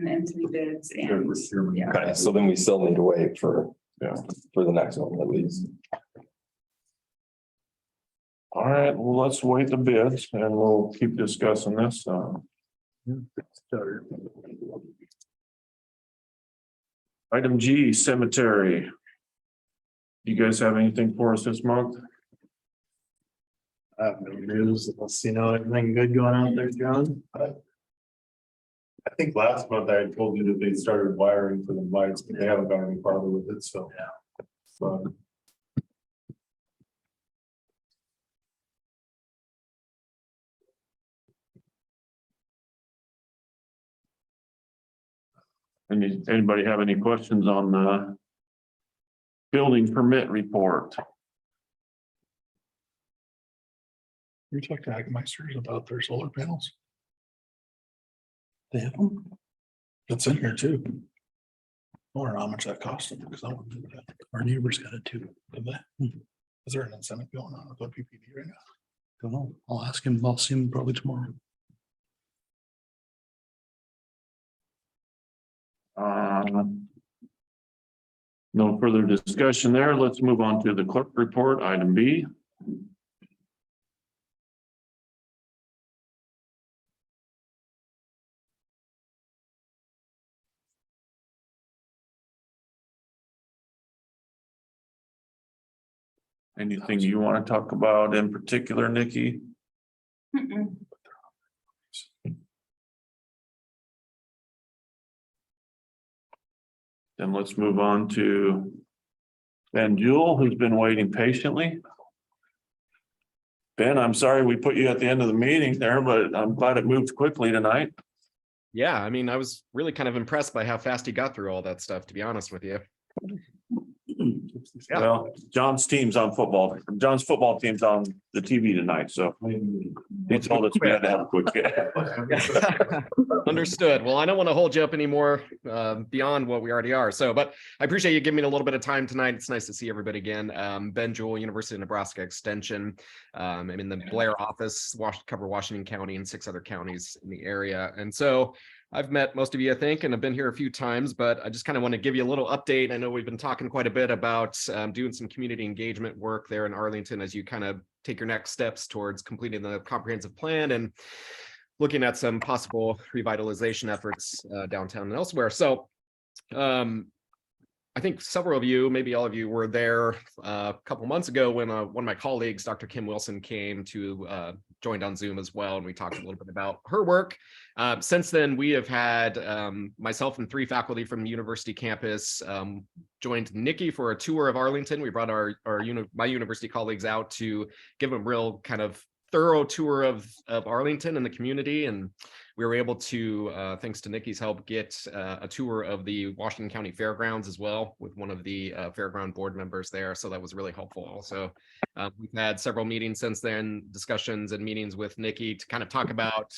and 3 bids and, yeah. Okay, so then we still need to wait for the next one at least. All right, well, let's wait the bids and we'll keep discussing this. Item G, cemetery. You guys have anything for us this month? I have no news, unless you know anything good going on there, John. I think last month I had told you that they started wiring for the lights, but they haven't gone any farther with it, so. So, Anybody have any questions on the building permit report? You talked to Agmeisters about their solar panels. They have them? It's in here too. I wonder how much that cost them, because I want to do that. Our neighbors got it too. Did they? Is there an incentive going on with the PPD right now? Don't know. I'll ask him. I'll see him probably tomorrow. No further discussion there. Let's move on to the clerk report, item B. Anything you want to talk about in particular, Nikki? Mm-mm. Then let's move on to Ben Jewell, who's been waiting patiently. Ben, I'm sorry we put you at the end of the meeting there, but I'm glad it moved quickly tonight. Yeah, I mean, I was really kind of impressed by how fast he got through all that stuff, to be honest with you. Yeah. Well, John's football team's on the TV tonight, so he told us we had to have a quick. Understood. Well, I don't want to hold you up anymore beyond what we already are. So, but I appreciate you giving me a little bit of time tonight. It's nice to see everybody again. Ben Jewell, University of Nebraska Extension. I'm in the Blair office, cover Washington County and 6 other counties in the area. And so I've met most of you, I think, and I've been here a few times, but I just kind of want to give you a little update. I know we've been talking quite a bit about doing some community engagement work there in Arlington as you kind of take your next steps towards completing the comprehensive plan and looking at some possible revitalization efforts downtown and elsewhere. So I think several of you, maybe all of you, were there a couple months ago when one of my colleagues, Dr. Kim Wilson, came to joined on Zoom as well, and we talked a little bit about her work. Since then, we have had myself and 3 faculty from the university campus joined Nikki for a tour of Arlington. We brought my university colleagues out to give them a real kind of thorough tour of Arlington and the community, and we were able to, thanks to Nikki's help, get a tour of the Washington County Fairgrounds as well with one of the fairground board members there. So that was really helpful. Also, we've had several meetings since then, discussions and meetings with Nikki to kind of talk about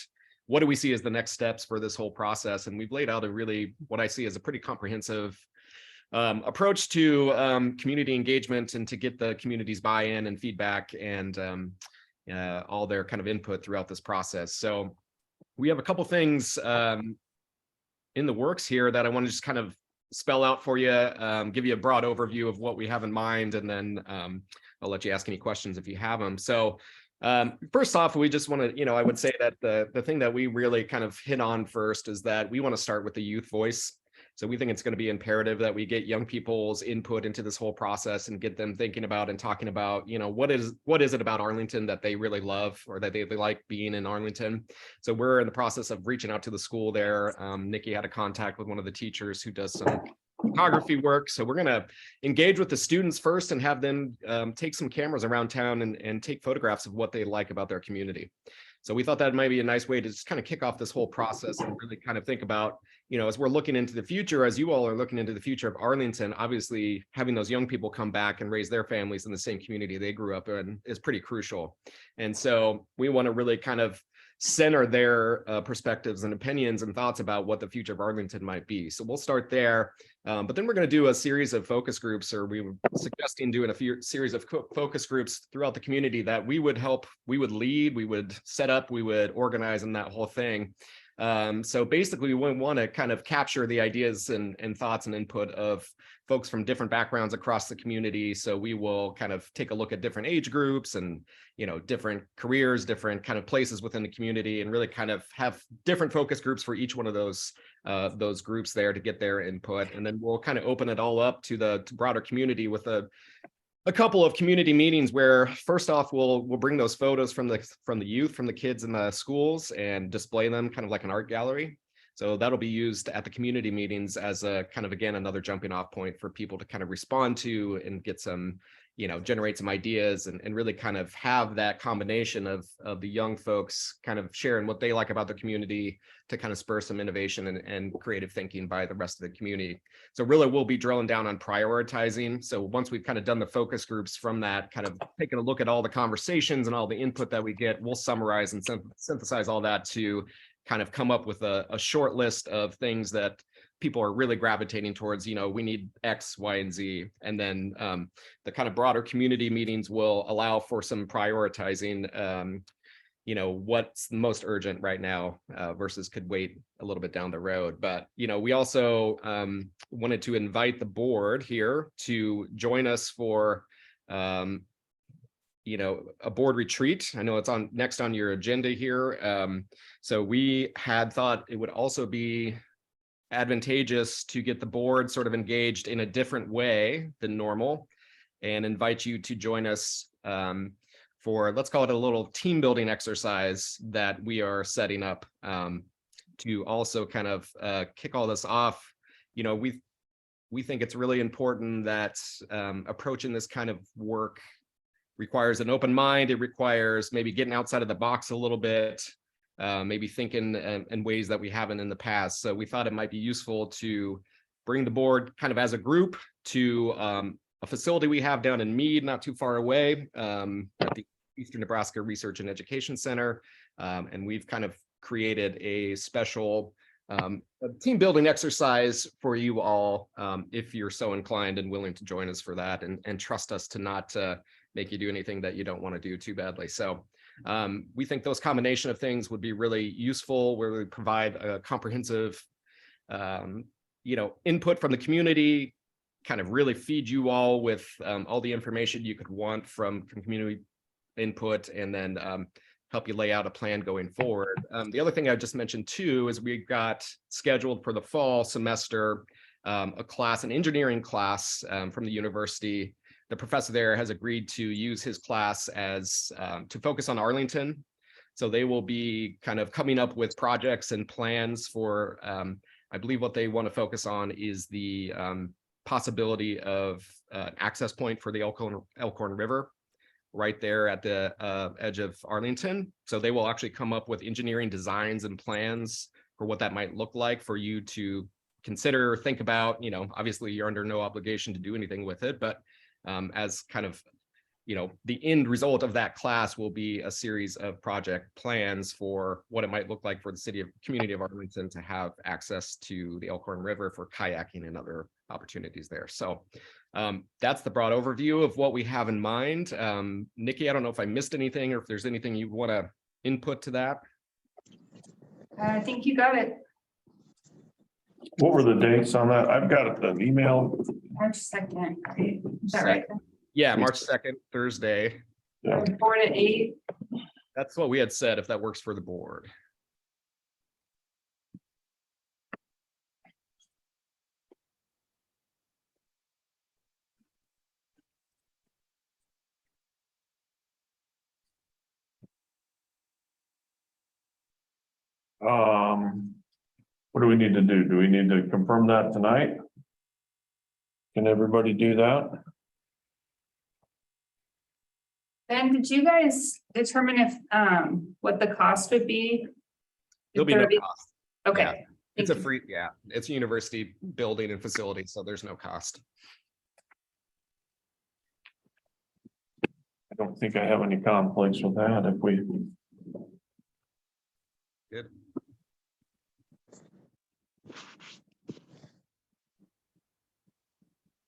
what do we see as the next steps for this whole process. And we've laid out a really, what I see as a pretty comprehensive approach to community engagement and to get the community's buy-in and feedback and all their kind of input throughout this process. So we have a couple things in the works here that I want to just kind of spell out for you, give you a broad overview of what we have in mind, and then I'll let you ask any questions if you have them. So first off, we just want to, I would say that the thing that we really kind of hit on first is that we want to start with the youth voice. So we think it's going to be imperative that we get young people's input into this whole process and get them thinking about and talking about, what is it about Arlington that they really love or that they like being in Arlington. So we're in the process of reaching out to the school there. Nikki had a contact with one of the teachers who does some photography work. So we're going to engage with the students first and have them take some cameras around town and take photographs of what they like about their community. So we thought that might be a nice way to just kind of kick off this whole process and really kind of think about, as we're looking into the future, as you all are looking into the future of Arlington, obviously having those young people come back and raise their families in the same community they grew up in is pretty crucial. And so we want to really kind of center their perspectives and opinions and thoughts about what the future of Arlington might be. So we'll start there, but then we're going to do a series of focus groups, or we were suggesting doing a series of focus groups throughout the community that we would help, we would lead, we would set up, we would organize in that whole thing. So basically we want to kind of capture the ideas and thoughts and input of folks from different backgrounds across the community. So we will kind of take a look at different age groups and, different careers, different kind of places within the community, and really kind of have different focus groups for each one of those groups there to get their input. And then we'll kind of open it all up to the broader community with a a couple of community meetings where first off, we'll bring those photos from the youth, from the kids in the schools and display them kind of like an art gallery. So that'll be used at the community meetings as a kind of, again, another jumping off point for people to kind of respond to and get some, generate some ideas and really kind of have that combination of the young folks kind of sharing what they like about the community to kind of spur some innovation and creative thinking by the rest of the community. So really we'll be drilling down on prioritizing. So once we've kind of done the focus groups from that, kind of taking a look at all the conversations and all the input that we get, we'll summarize and synthesize all that to kind of come up with a short list of things that people are really gravitating towards. We need X, Y, and Z. And then the kind of broader community meetings will allow for some prioritizing, what's most urgent right now versus could wait a little bit down the road. But, we also wanted to invite the board here to join us for, a board retreat. I know it's next on your agenda here. So we had thought it would also be advantageous to get the board sort of engaged in a different way than normal and invite you to join us for, let's call it a little team building exercise that we are setting up to also kind of kick all this off. We think it's really important that approaching this kind of work requires an open mind. It requires maybe getting outside of the box a little bit, maybe thinking in ways that we haven't in the past. So we thought it might be useful to bring the board kind of as a group to a facility we have down in Meade, not too far away, at the Eastern Nebraska Research and Education Center. And we've kind of created a special team building exercise for you all, if you're so inclined and willing to join us for that, and trust us to not make you do anything that you don't want to do too badly. So we think those combination of things would be really useful, where we provide a comprehensive, input from the community, kind of really feed you all with all the information you could want from community input, and then help you lay out a plan going forward. The other thing I just mentioned too is we've got scheduled for the fall semester a class, an engineering class from the university. The professor there has agreed to use his class as to focus on Arlington. So they will be kind of coming up with projects and plans for, I believe what they want to focus on is the possibility of an access point for the Elkhorn River right there at the edge of Arlington. So they will actually come up with engineering designs and plans for what that might look like for you to consider, think about. Obviously you're under no obligation to do anything with it, but as kind of, the end result of that class will be a series of project plans for what it might look like for the community of Arlington to have access to the Elkhorn River for kayaking and other opportunities there. So that's the broad overview of what we have in mind. Nikki, I don't know if I missed anything or if there's anything you want to input to that. I think you got it. What were the dates on that? I've got an email. March 2nd, right? Is that right? Yeah, March 2nd, Thursday. Yeah. 4 to 8. That's what we had said, if that works for the board. What do we need to do? Do we need to confirm that tonight? Can everybody do that? Ben, did you guys determine if what the cost would be? There'll be no cost. Okay. It's a free, it's a university building and facility, so there's no cost. I don't think I have any conflicts with that if we. Good.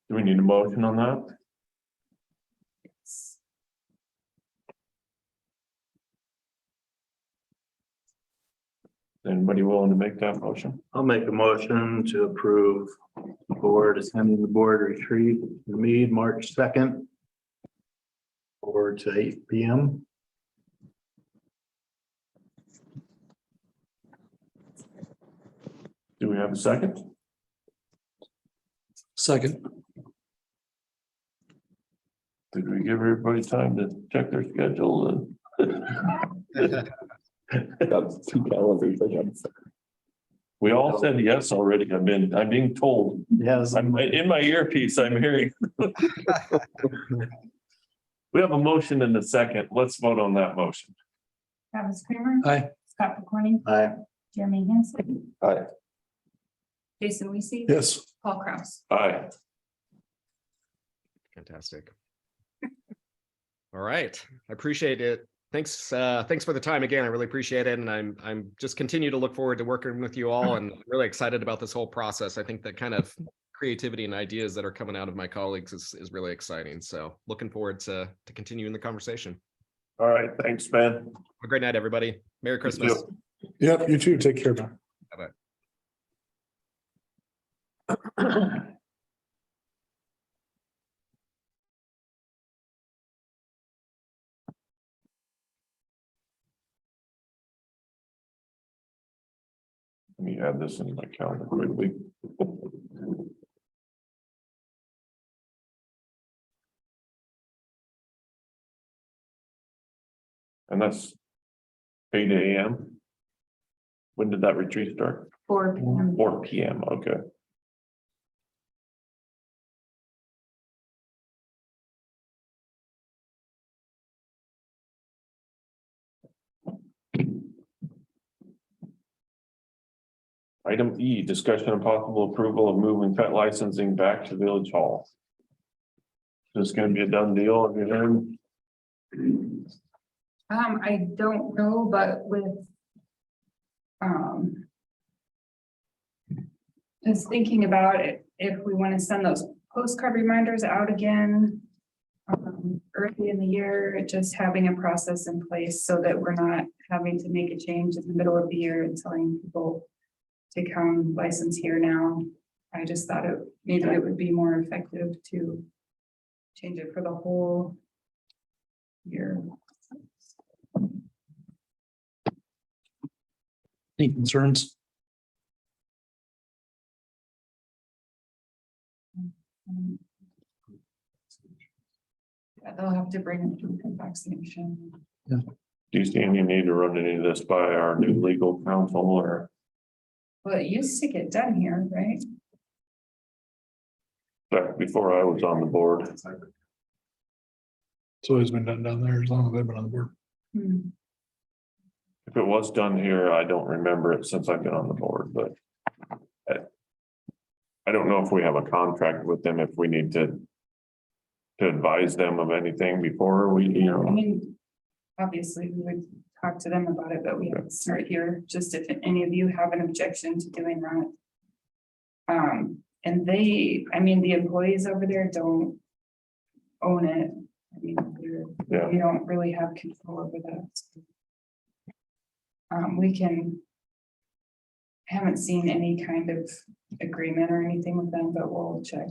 Do we need a motion on that? Anybody willing to make that motion? I'll make a motion to approve the board attending the board retreat in Meade, March 2nd. 4 to 8 p.m. Do we have a second? Second. Did we give everybody time to check their schedule and? Got two calendars. I got. We all said yes already. I'm being told. Yes. I'm in my earpiece, I'm hearing. We have a motion in a second. Let's vote on that motion. Travis Kramer. Aye. Scott McCorney. Aye. Jeremy Hanson. Aye. Jason Weasey. Yes. Paul Kraus. Aye. Fantastic. All right, I appreciate it. Thanks for the time again. I really appreciate it. And I'm just continue to look forward to working with you all and really excited about this whole process. I think that kind of creativity and ideas that are coming out of my colleagues is really exciting. So looking forward to continuing the conversation. All right, thanks, Ben. Have a great night, everybody. Merry Christmas. Yep, you too. Take care, man. Bye-bye. Let me add this in my calendar quickly. And that's 8 AM. When did that retreat start? 4 p.m. 4 PM, okay. Item E, discussion and possible approval of moving pet licensing back to Village Hall. Is this gonna be a done deal? Have you heard? I don't know, but with is thinking about it, if we want to send those postcard reminders out again early in the year, just having a process in place so that we're not having to make a change in the middle of the year and telling people to come license here now. I just thought maybe it would be more effective to change it for the whole year. Any concerns? Yeah, they'll have to bring it to vaccination. Do you see any need to run any of this by our new legal counsel or? Well, it used to get done here, right? Back before I was on the board? It's always been done down there as long as I've been on the board. Hmm. If it was done here, I don't remember it since I've been on the board, but. I don't know if we have a contract with them, if we need to. To advise them of anything before we, I mean, obviously, we would talk to them about it, but we have to start here, just if any of you have an objection to doing that. And I mean, the employees over there don't own it. I mean, Yeah. we don't really have control over that. We haven't seen any kind of agreement or anything with them, but we'll check.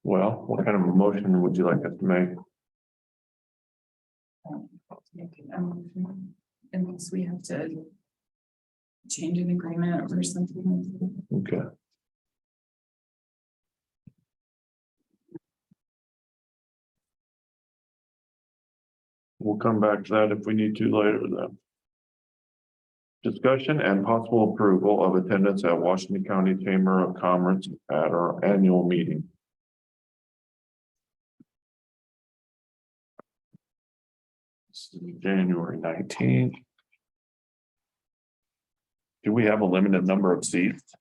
well, what kind of a motion would you like us to make? Unless we have to change an agreement or something. Okay. We'll come back to that if we need to later then. Discussion and possible approval of attendance at Washington County Chamber of Commerce at our annual meeting. This is January 19th. Do we have a limited number of seats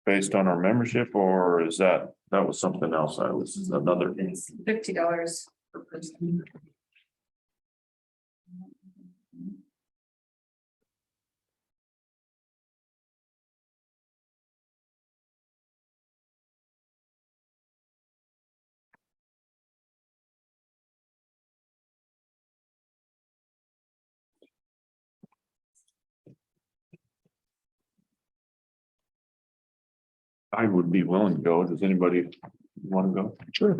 based on our membership, or is that was something else? This is another. It's $50 per person. I would be willing to go. Does anybody want to go? Sure.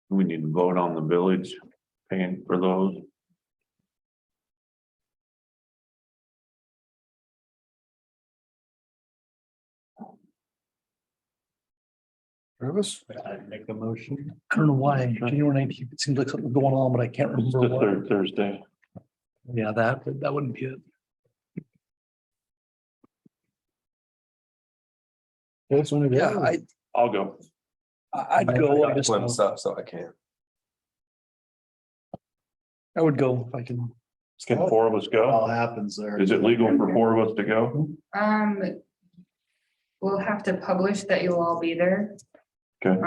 We need to vote on the village paying for those. Travis? I'd make a motion. I don't know why, January 19th, it seems like something's going on, but I can't It's remember the what. third Thursday. Yeah, that wouldn't be it. Yes, when Yeah, I'll go. I'd go. I got just Slim don't- stuff, so I can't. I would go if I can. Can four of us All go? happens there. Is it legal for four of us to go? We'll have to publish that you'll all be there. Okay.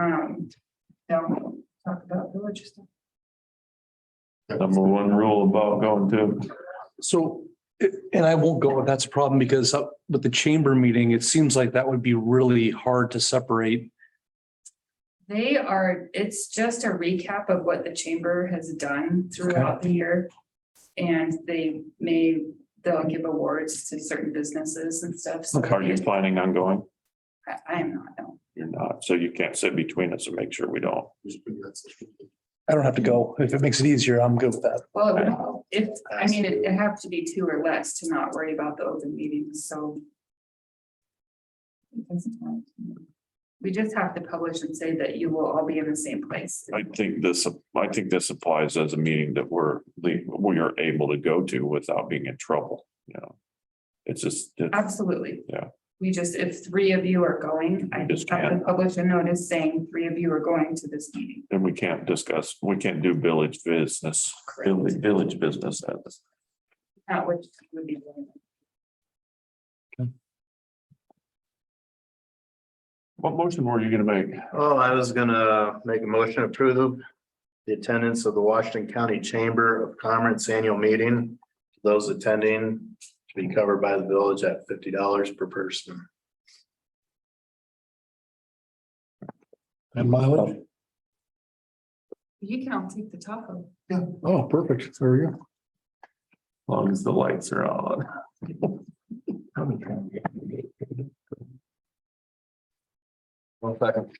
Don't talk about village stuff. Number one rule about going to. So, and I won't go, if that's a problem, because with the chamber meeting, it seems like that would be really hard to separate. It's just a recap of what the chamber has done throughout the year. And they'll give awards to certain businesses and stuff. So Are you planning on going? I am not, no. You're not, so you can't sit between us and make sure we don't. I don't have to go. If it makes it easier, I'm good with that. Well, it'd have to be two or less to not worry about the open meetings, so. It doesn't matter to me. We just have to publish and say that you will all be in the same place. I think this applies as a meeting that we are able to go to without being in trouble, you know. It's just, Absolutely. Yeah. We just, if three of you are going, I just have to publish a notice saying three of you are going to this meeting. and we can't do village business, village business at this. Which would be. What motion were you gonna make? Oh, I was gonna make a motion to approve the attendance of the Washington County Chamber of Commerce annual meeting. Those attending to be covered by the village at $50 per person. And mileage? You can all take the top of. Yeah. Oh, perfect. There we go. As long as the lights are on. One second.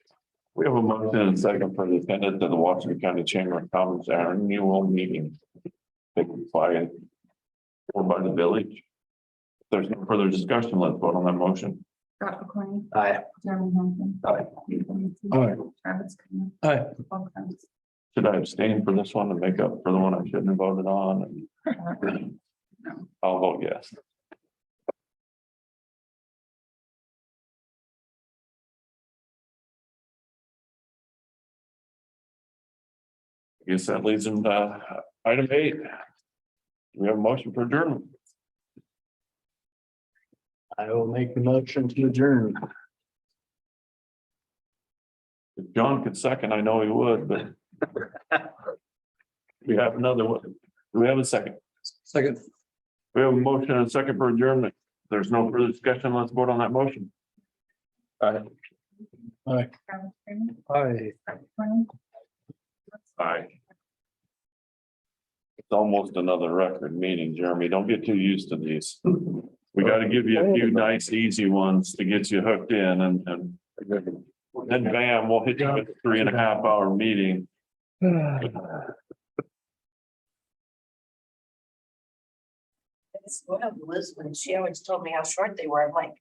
We have a motion and a second for the attendance of the Washington County Chamber of Commerce annual meeting. Taken by or by the village. If there's no further discussion, let's vote on that motion. Scott McLean. Aye. Jeremy Hanson. Aye. Aye. Travis. Kane, Aye. Paul Crumbs. Should I abstain for this one to make up for the one I shouldn't have voted on? I'll vote yes. I guess that leads them to item 8. We have a motion for adjournment. I will make the motion to adjourn. If John could second, I know he would, but. We have another one. Do we have a second? Second. We have a motion and a second for adjournment. There's no further discussion. Let's vote on that motion. Aye. Travis Kane, Aye. Scott McLean. Aye. It's almost another record meeting, Jeremy. Don't get too used to these. We got to give you a few nice, easy ones to get you hooked in and then bam, we'll hit you with a 3.5 hour meeting. It's one of Liz, when she always told me how short they were, I'm like.